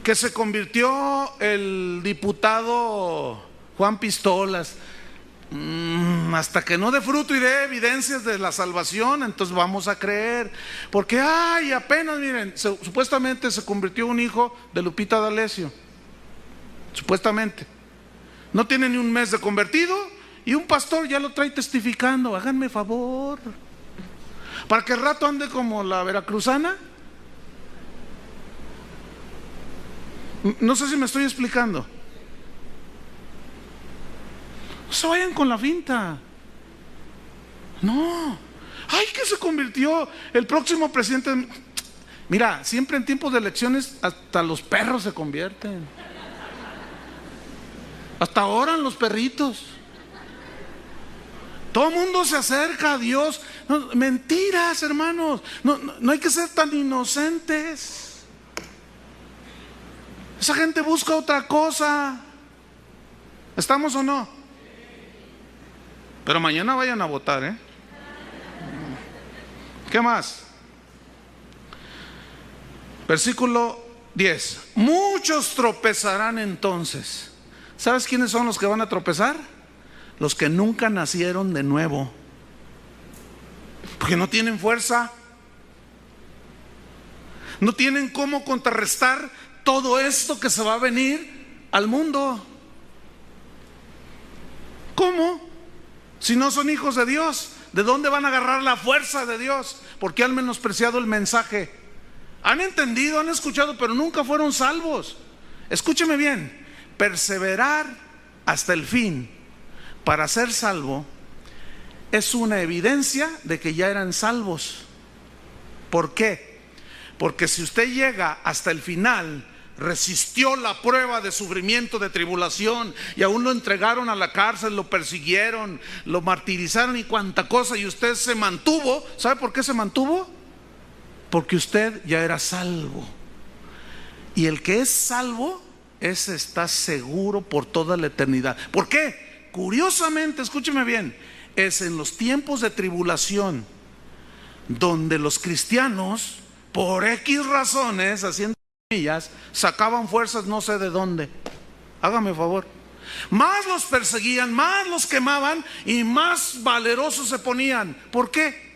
Que se convirtió el diputado Juan Pistolas. Hasta que no dé fruto y dé evidencias de la salvación, entonces vamos a creer. Porque apenas, miren, supuestamente se convirtió un hijo de Lupita D'Alessio. Supuestamente. No tiene ni un mes de convertido y un pastor ya lo trae testificando. Háganme favor, para que el rato ande como la veracruzana. No sé si me estoy explicando. No se vayan con la finta. No. Que se convirtió el próximo presidente. Mira, siempre en tiempos de elecciones hasta los perros se convierten. Hasta oran los perritos. Todo el mundo se acerca a Dios. No, mentiras, hermanos. No hay que ser tan inocentes. Esa gente busca otra cosa. ¿Estamos o no? Pero mañana vayan a votar, ¿eh? ¿Qué más? Versículo 10. Muchos tropezarán entonces. ¿Sabes quiénes son los que van a tropezar? Los que nunca nacieron de nuevo. Porque no tienen fuerza. No tienen cómo contrarrestar todo esto que se va a venir al mundo. ¿Cómo? Si no son hijos de Dios, ¿de dónde van a agarrar la fuerza de Dios? Porque han menospreciado el mensaje. Han entendido, han escuchado, pero nunca fueron salvos. Escúcheme bien. Perseverar hasta el fin para ser salvo es una evidencia de que ya eran salvos. ¿Por qué? Porque si usted llega hasta el final, resistió la prueba de sufrimiento, de tribulación, y aún lo entregaron a la cárcel, lo persiguieron, lo martirizaron y cuanta cosa, y usted se mantuvo. ¿Sabe por qué se mantuvo? Porque usted ya era salvo. Y el que es salvo, ese está seguro por toda la eternidad. ¿Por qué? Curiosamente, escúcheme bien, es en los tiempos de tribulación donde los cristianos, por X razones, haciendo comillas, sacaban fuerzas no sé de dónde. Hágame favor. Más los perseguían, más los quemaban y más valerosos se ponían. ¿Por qué?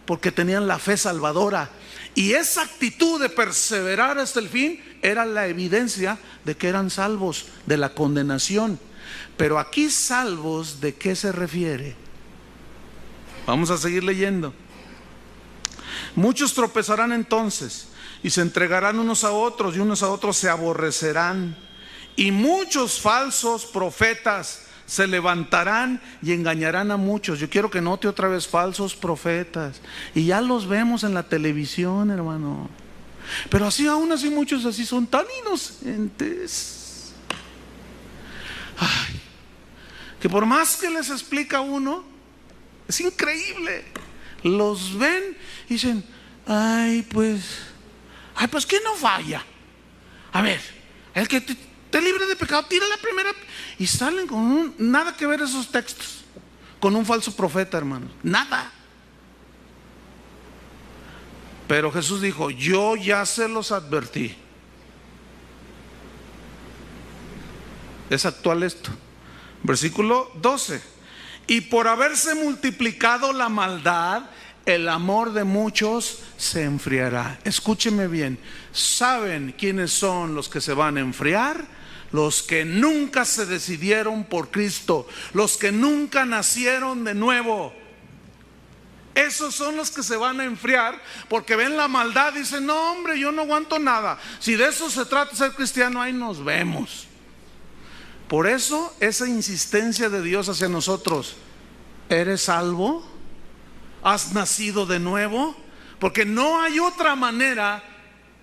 Porque tenían la fe salvadora. Y esa actitud de perseverar hasta el fin era la evidencia de que eran salvos de la condenación. Pero aquí, salvos, ¿de qué se refiere? Vamos a seguir leyendo. Muchos tropezarán entonces y se entregarán unos a otros, y unos a otros se aborrecerán. Y muchos falsos profetas se levantarán y engañarán a muchos. Yo quiero que note otra vez, falsos profetas. Y ya los vemos en la televisión, hermano. Pero así, aún así, muchos así son tan inocentes. Que por más que les explica uno, es increíble. Los ven y dicen, pues que no falla. A ver, el que te libre de pecado, tira la primera. Y salen con nada que ver esos textos con un falso profeta, hermano. Nada. Pero Jesús dijo, yo ya se los advertí. Es actual esto. Versículo 12. Y por haberse multiplicado la maldad, el amor de muchos se enfriará. Escúcheme bien. ¿Saben quiénes son los que se van a enfriar? Los que nunca se decidieron por Cristo, los que nunca nacieron de nuevo. Esos son los que se van a enfriar porque ven la maldad y dicen, no hombre, yo no aguanto nada. Si de eso se trata ser cristiano, ahí nos vemos. Por eso esa insistencia de Dios hacia nosotros. ¿Eres salvo? ¿Has nacido de nuevo? Porque no hay otra manera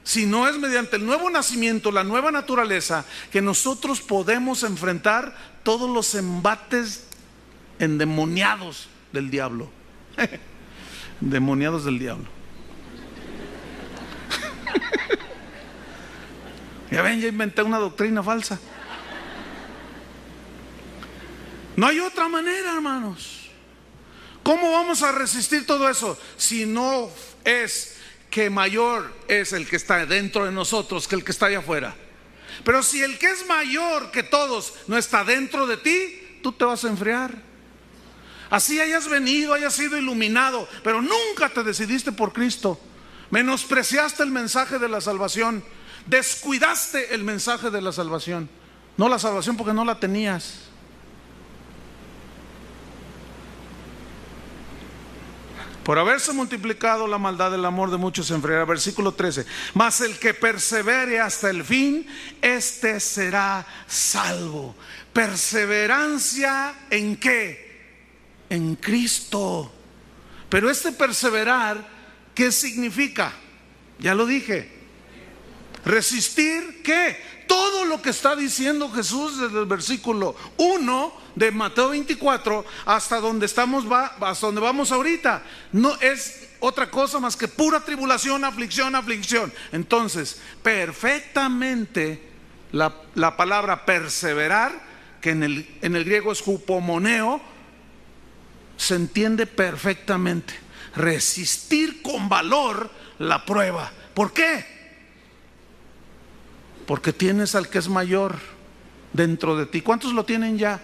sino es mediante el nuevo nacimiento, la nueva naturaleza, que nosotros podemos enfrentar todos los embates endemoniados del diablo. Demoniados del diablo. Ya ven, ya inventé una doctrina falsa. No hay otra manera, hermanos. ¿Cómo vamos a resistir todo eso si no es que mayor es el que está dentro de nosotros que el que está allá afuera? Pero si el que es mayor que todos no está dentro de ti, tú te vas a enfriar. Así hayas venido, hayas sido iluminado, pero nunca te decidiste por Cristo. Menospreciaste el mensaje de la salvación. Descuidaste el mensaje de la salvación. No la salvación porque no la tenías. Por haberse multiplicado la maldad, el amor de muchos se enfriará. Versículo 13. Mas el que persevere hasta el fin, este será salvo. Perseverancia ¿en qué? En Cristo. Pero este perseverar, ¿qué significa? Ya lo dije. Resistir, ¿qué? Todo lo que está diciendo Jesús desde el versículo 1 de Mateo 24 hasta donde hasta donde vamos ahorita. No es otra cosa más que pura tribulación, aflicción, aflicción. Entonces, perfectamente la palabra perseverar, que en el griego es hupomoneo, se entiende perfectamente. Resistir con valor la prueba. ¿Por qué? Porque tienes al que es mayor dentro de ti. ¿Cuántos lo tienen ya?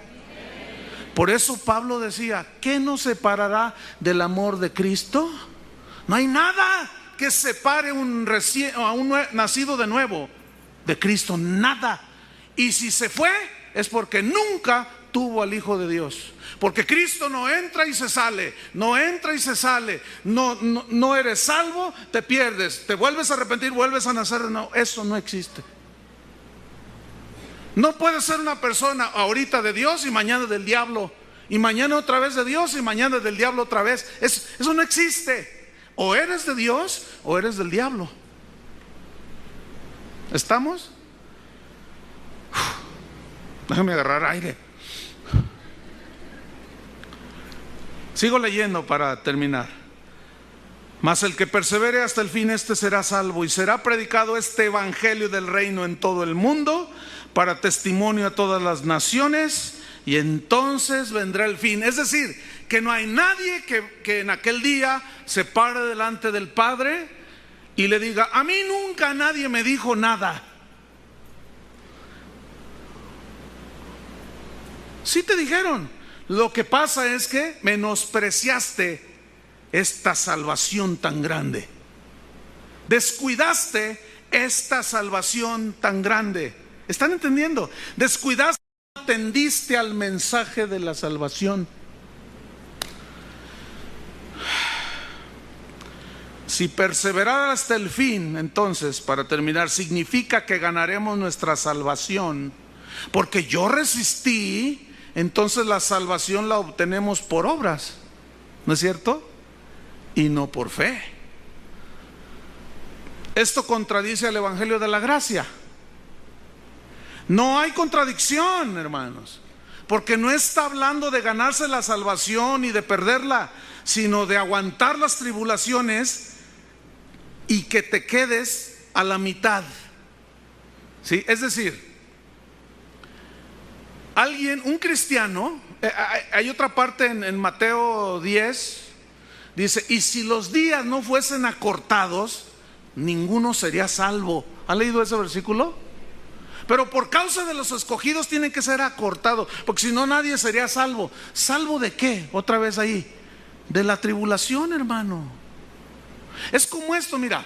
Por eso Pablo decía: ¿qué nos separará del amor de Cristo? No hay nada que separe a un nacido de nuevo de Cristo, nada. Y si se fue, es porque nunca tuvo al Hijo de Dios. Porque Cristo no entra y se sale, no entra y se sale. No eres salvo, te pierdes, te vuelves a arrepentir, vuelves a nacer. No, eso no existe. No puede ser una persona ahorita de Dios y mañana del diablo, y mañana otra vez de Dios y mañana del diablo otra vez. Eso no existe. O eres de Dios o eres del diablo. ¿Estamos? Déjame agarrar aire. Sigo leyendo para terminar. Mas el que persevere hasta el fin, este será salvo, y será predicado este evangelio del reino en todo el mundo para testimonio a todas las naciones, y entonces vendrá el fin. Es decir, que no hay nadie que en aquel día se pare delante del Padre y le diga: a mí nunca nadie me dijo nada. Sí te dijeron. Lo que pasa es que menospreciaste esta salvación tan grande. Descuidaste esta salvación tan grande. ¿Están entendiendo? Descuidaste, no atendiste al mensaje de la salvación. Si perseverar hasta el fin, entonces, para terminar, significa que ganaremos nuestra salvación. Porque yo resistí, entonces la salvación la obtenemos por obras, ¿no es cierto? Y no por fe. Esto contradice al evangelio de la gracia. No hay contradicción, hermanos, porque no está hablando de ganarse la salvación y de perderla, sino de aguantar las tribulaciones y que te quedes a la mitad. ¿Sí? Es decir, un cristiano, hay otra parte en Mateo 10, dice: y si los días no fuesen acortados, ninguno sería salvo. ¿Han leído ese versículo? Pero por causa de los escogidos tienen que ser acortados, porque si no nadie sería salvo. ¿Salvo de qué? Otra vez ahí, de la tribulación, hermano. Es como esto, mira,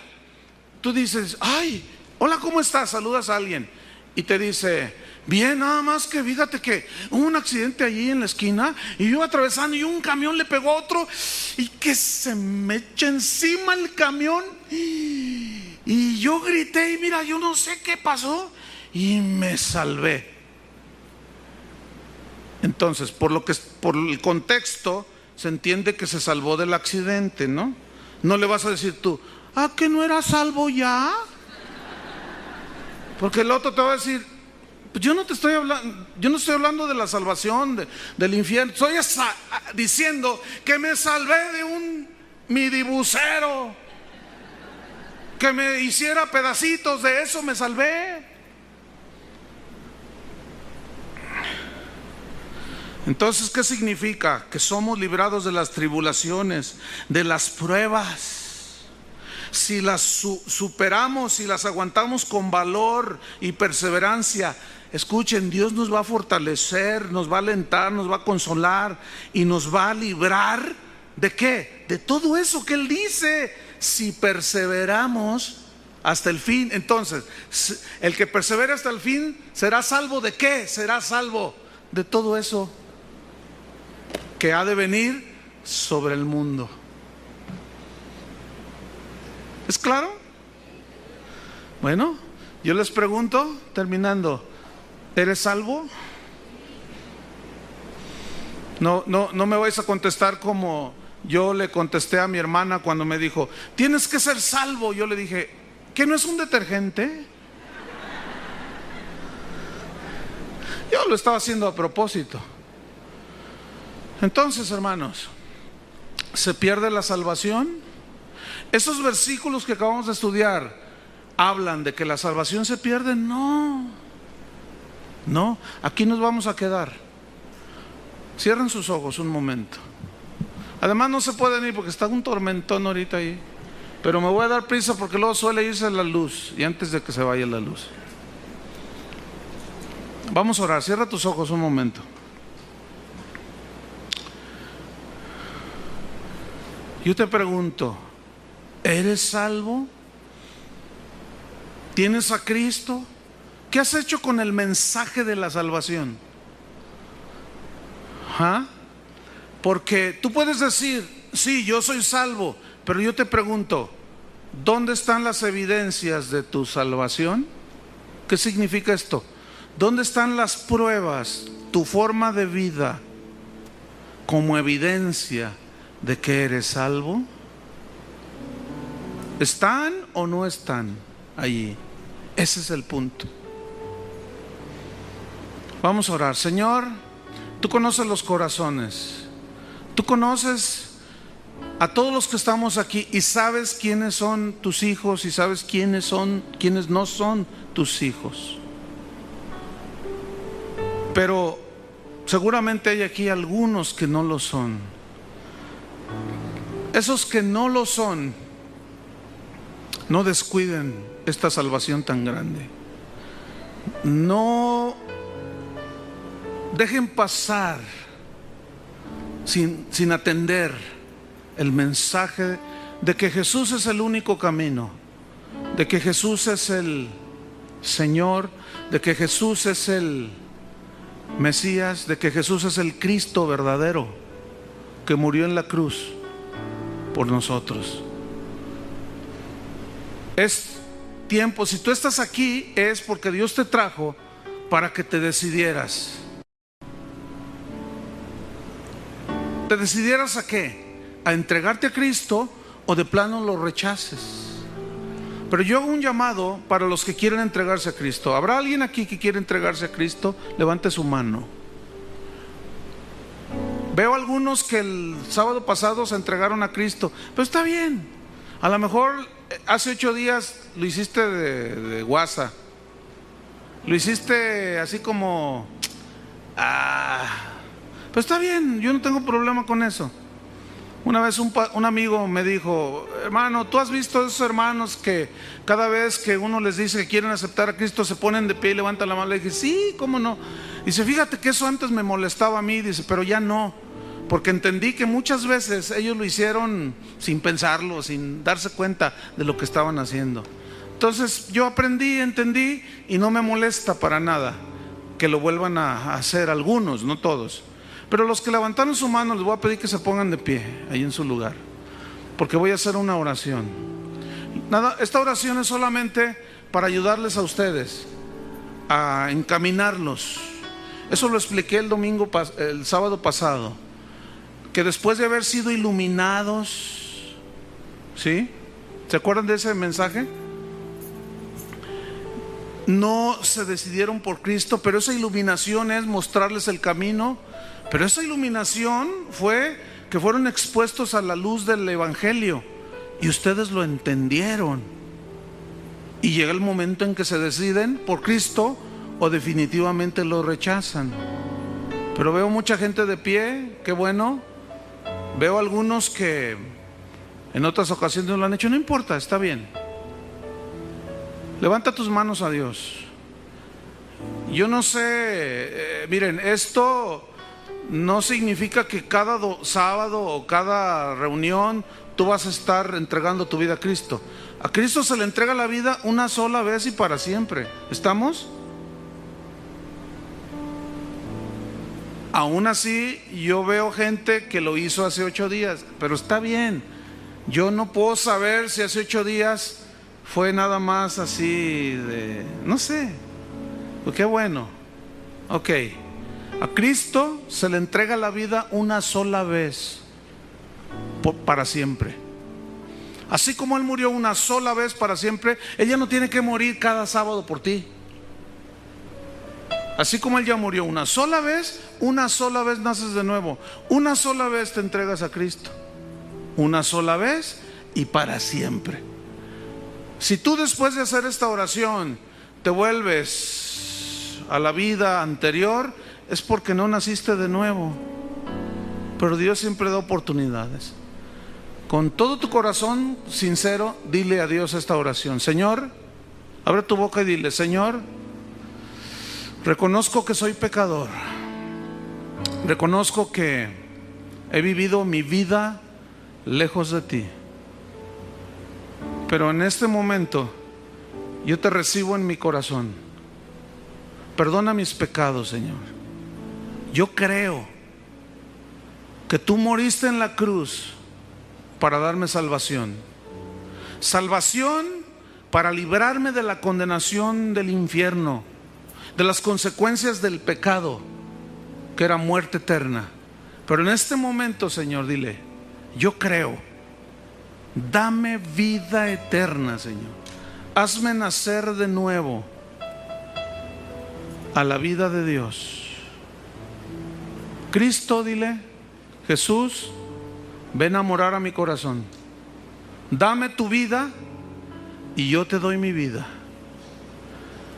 tú dices: ay, hola, ¿cómo estás? Saludas a alguien y te dice: bien, nada más que fíjate que hubo un accidente allí en la esquina y yo iba atravesando y un camión le pegó a otro y que se me echa encima el camión y yo grité y mira, yo no sé qué pasó y me salvé. Entonces, por el contexto se entiende que se salvó del accidente, ¿no? No le vas a decir tú: ¿ah, que no era salvo ya? Porque el otro te va a decir, pues yo no estoy hablando de la salvación del infierno. Estoy diciendo que me salvé de un midibusero, que me hiciera pedacitos, de eso me salvé. Entonces, ¿qué significa? Que somos librados de las tribulaciones, de las pruebas. Si las superamos, si las aguantamos con valor y perseverancia, escuchen, Dios nos va a fortalecer, nos va a alentar, nos va a consolar y nos va a librar ¿de qué? De todo eso que Él dice, si perseveramos hasta el fin. Entonces, el que persevere hasta el fin será salvo ¿de qué? Será salvo de todo eso que ha de venir sobre el mundo. ¿Es claro? Bueno, yo les pregunto, terminando, ¿eres salvo? No me vais a contestar como yo le contesté a mi hermana cuando me dijo, tienes que ser salvo. Yo le dije, ¿qué no es un detergente? Yo lo estaba haciendo a propósito. Entonces, hermanos, ¿se pierde la salvación? Esos versículos que acabamos de estudiar hablan de que la salvación se pierde. No, aquí nos vamos a quedar. Cierren sus ojos un momento. Además no se pueden ir porque está un tormentón ahorita ahí, pero me voy a dar prisa porque luego suele irse la luz y antes de que se vaya la luz. Vamos a orar. Cierra tus ojos un momento. Yo te pregunto, ¿eres salvo? ¿Tienes a Cristo? ¿Qué has hecho con el mensaje de la salvación? Porque tú puedes decir, sí, yo soy salvo, pero yo te pregunto, ¿dónde están las evidencias de tu salvación? ¿Qué significa esto? ¿Dónde están las pruebas, tu forma de vida, como evidencia de que eres salvo? ¿Están o no están allí? Ese es el punto. Vamos a orar. Señor, tú conoces los corazones, tú conoces a todos los que estamos aquí y sabes quiénes son tus hijos y sabes quiénes no son tus hijos. Pero seguramente hay aquí algunos que no lo son. Esos que no lo son, no descuiden esta salvación tan grande. No dejen pasar sin atender el mensaje de que Jesús es el único camino, de que Jesús es el Señor, de que Jesús es el Mesías, de que Jesús es el Cristo verdadero que murió en la cruz por nosotros. Es tiempo, si tú estás aquí es porque Dios te trajo para que te decidieras. ¿Te decidieras a qué? ¿A entregarte a Cristo o de plano lo rechaces? Pero yo hago un llamado para los que quieren entregarse a Cristo. ¿Habrá alguien aquí que quiere entregarse a Cristo? Levante su mano. Veo algunos que el sábado pasado se entregaron a Cristo, pero está bien. A lo mejor hace 8 días lo hiciste de guasa, lo hiciste así como pero está bien, yo no tengo problema con eso. Una vez un amigo me dijo, hermano, ¿tú has visto esos hermanos que cada vez que uno les dice que quieren aceptar a Cristo se ponen de pie y levantan la mano? Le dije, sí, ¿cómo no? Dice, fíjate que eso antes me molestaba a mí, dice, pero ya no, porque entendí que muchas veces ellos lo hicieron sin pensarlo, sin darse cuenta de lo que estaban haciendo. Entonces yo entendí y no me molesta para nada que lo vuelvan a hacer algunos, no todos. Pero los que levantaron su mano les voy a pedir que se pongan de pie ahí en su lugar, porque voy a hacer una oración. Esta oración es solamente para ayudarles a ustedes a encaminarlos. Eso lo expliqué el sábado pasado, que después de haber sido iluminados, ¿sí? ¿Se acuerdan de ese mensaje? no se decidieron por Cristo, pero esa iluminación es mostrarles el camino. Pero esa iluminación fue que fueron expuestos a la luz del Evangelio y ustedes lo entendieron. Y llega el momento en que se deciden por Cristo o definitivamente lo rechazan. Pero veo mucha gente de pie, qué bueno. Veo algunos que en otras ocasiones no lo han hecho. No importa, está bien. Levanta tus manos a Dios. Yo no sé, miren, esto no significa que cada sábado o cada reunión tú vas a estar entregando tu vida a Cristo. A Cristo se le entrega la vida una sola vez y para siempre. ¿Estamos? Aún así, yo veo gente que lo hizo hace 8 días, pero está bien. Yo no puedo saber si hace 8 días fue nada más así de, no sé. Pues qué bueno. Ok. A Cristo se le entrega la vida una sola vez, para siempre. Así como Él murió una sola vez para siempre, Él ya no tiene que morir cada sábado por ti. Así como Él ya murió una sola vez naces de nuevo. Una sola vez te entregas a Cristo. Una sola vez y para siempre. Si tú después de hacer esta oración te vuelves a la vida anterior, es porque no naciste de nuevo. Pero Dios siempre da oportunidades. Con todo tu corazón sincero, dile a Dios esta oración. Señor, abre tu boca y dile: Señor, reconozco que soy pecador. Reconozco que he vivido mi vida lejos de ti. Pero en este momento yo te recibo en mi corazón. Perdona mis pecados, Señor. Yo creo que tú moriste en la cruz para darme salvación. Salvación para librarme de la condenación del infierno, de las consecuencias del pecado, que era muerte eterna. Pero en este momento, Señor, dile: yo creo. Dame vida eterna, Señor. Hazme nacer de nuevo a la vida de Dios. Cristo, dile: Jesús, ven a morar a mi corazón. Dame tu vida y yo te doy mi vida.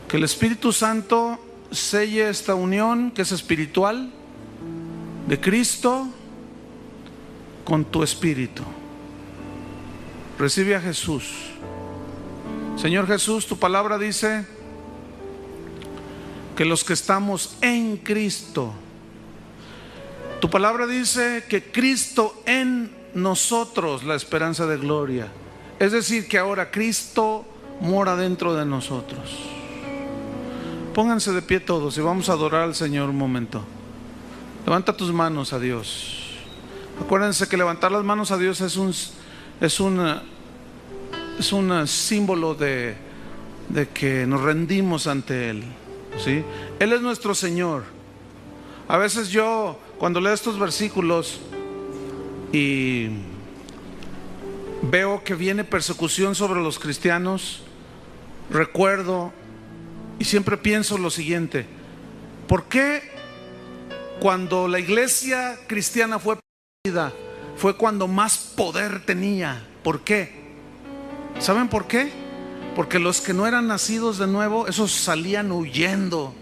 Que el Espíritu Santo selle esta unión que es espiritual de Cristo con tu espíritu. Recibe a Jesús. Señor Jesús, tu palabra dice que los que estamos en Cristo, tu palabra dice que Cristo en nosotros, la esperanza de gloria. Es decir, que ahora Cristo mora dentro de nosotros. Pónganse de pie todos y vamos a adorar al Señor un momento. Levanta tus manos a Dios. Acuérdense que levantar las manos a Dios es un símbolo de que nos rendimos ante Él, ¿sí? Él es nuestro Señor. A veces yo, cuando leo estos versículos y veo que viene persecución sobre los cristianos, recuerdo y siempre pienso lo siguiente: ¿por qué cuando la iglesia cristiana fue perseguida fue cuando más poder tenía? ¿Por qué? ¿Saben por qué? Porque los que no eran nacidos de nuevo, esos salían huyendo.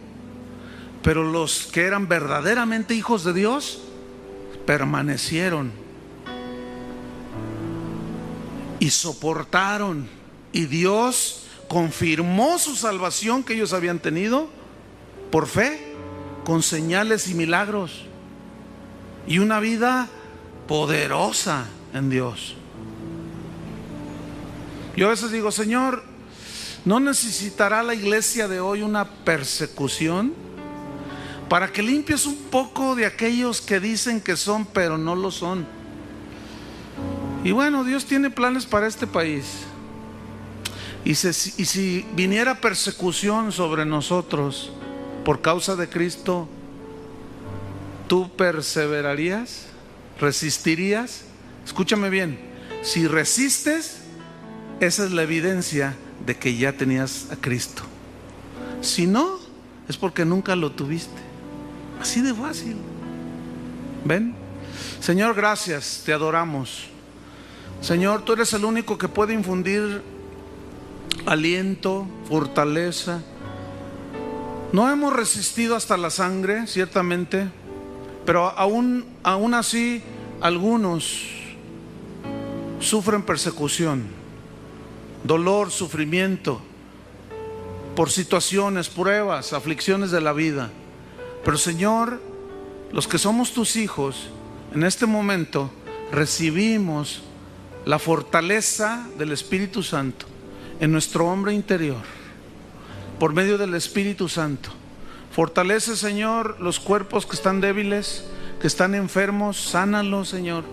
Pero los que eran verdaderamente hijos de Dios permanecieron y soportaron, y Dios confirmó su salvación que ellos habían tenido por fe, con señales y milagros y una vida poderosa en Dios. Yo a veces digo: Señor, ¿no necesitará la iglesia de hoy una persecución para que limpies un poco de aquellos que dicen que son pero no lo son? Y bueno, Dios tiene planes para este país. Y si viniera persecución sobre nosotros por causa de Cristo, ¿tú perseverarías? ¿Resistirías? Escúchame bien: si resistes, esa es la evidencia de que ya tenías a Cristo. Si no, es porque nunca lo tuviste. Así de fácil. ¿Ven? Señor, gracias, te adoramos. Señor, tú eres el único que puede infundir aliento, fortaleza. No hemos resistido hasta la sangre, ciertamente, pero aún así algunos sufren persecución, dolor, sufrimiento, por situaciones, pruebas, aflicciones de la vida. Pero Señor, los que somos tus hijos, en este momento recibimos la fortaleza del Espíritu Santo en nuestro hombre interior, por medio del Espíritu Santo. Fortalece, Señor, los cuerpos que están débiles, que están enfermos, sánalos, Señor.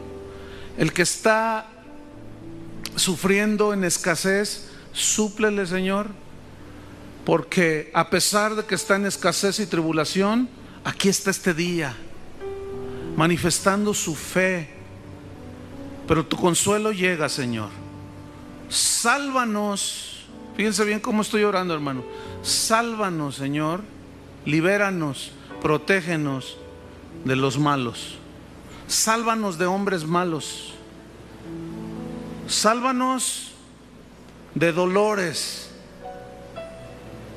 El que está sufriendo en escasez, súplele, Señor, porque a pesar de que está en escasez y tribulación, aquí está este día, manifestando su fe. Pero tu consuelo llega, Señor. Sálvanos. Fíjense bien cómo estoy orando, hermano. Sálvanos, Señor. Libéranos, protégenos de los malos. Sálvanos de hombres malos. Sálvanos de dolores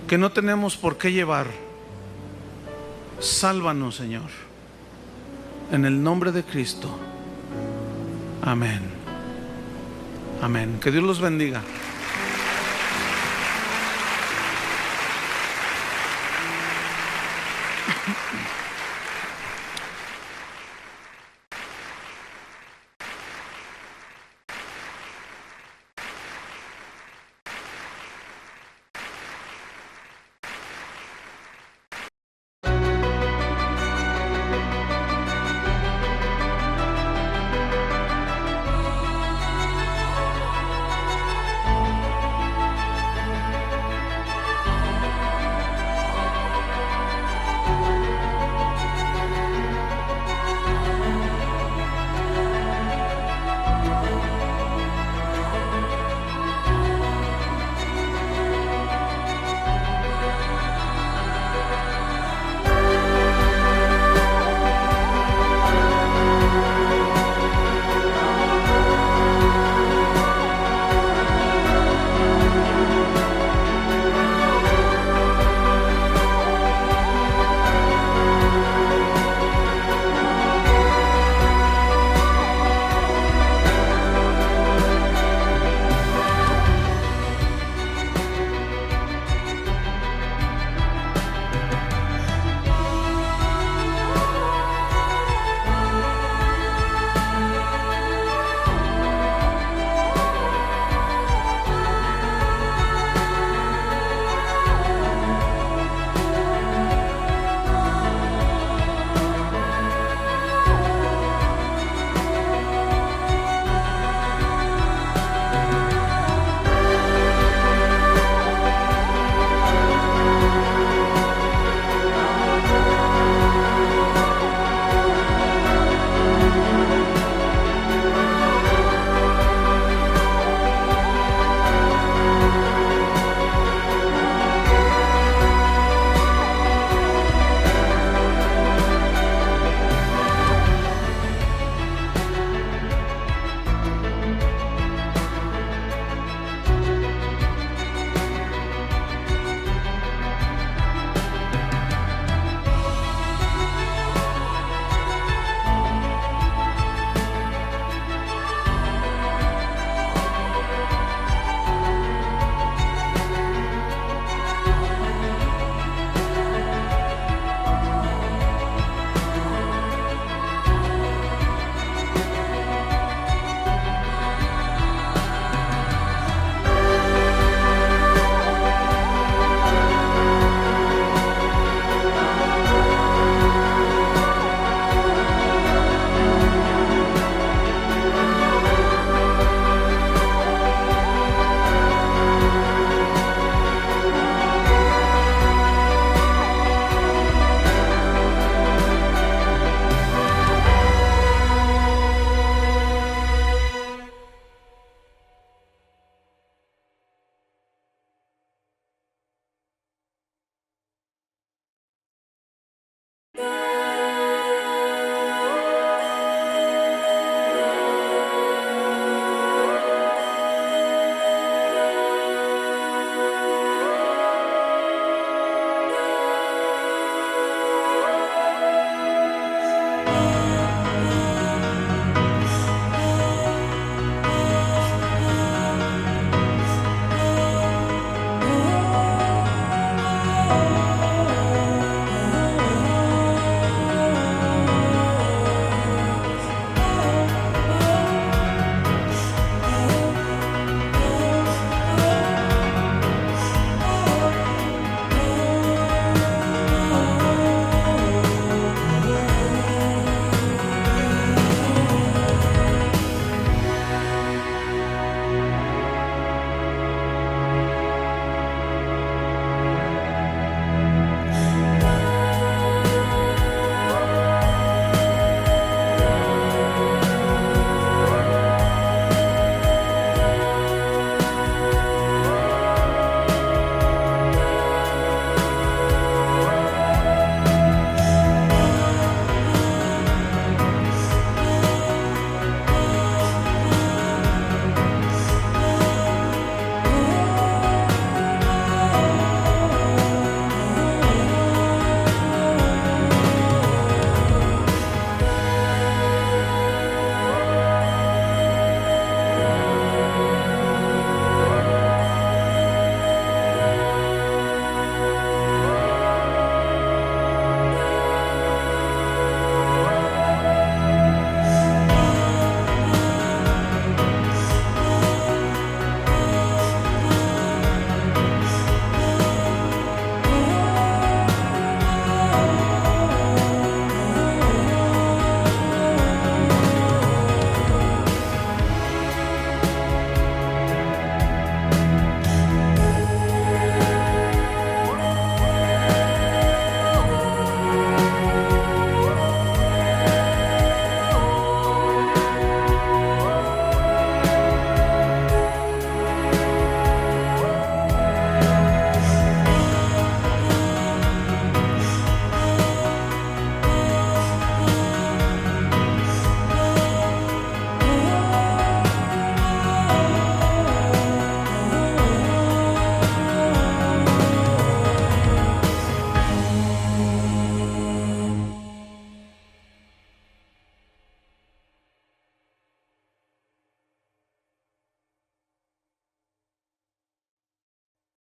que no tenemos por qué llevar. Sálvanos, Señor, en el nombre de Cristo. Amén. Amén. Que Dios los bendiga.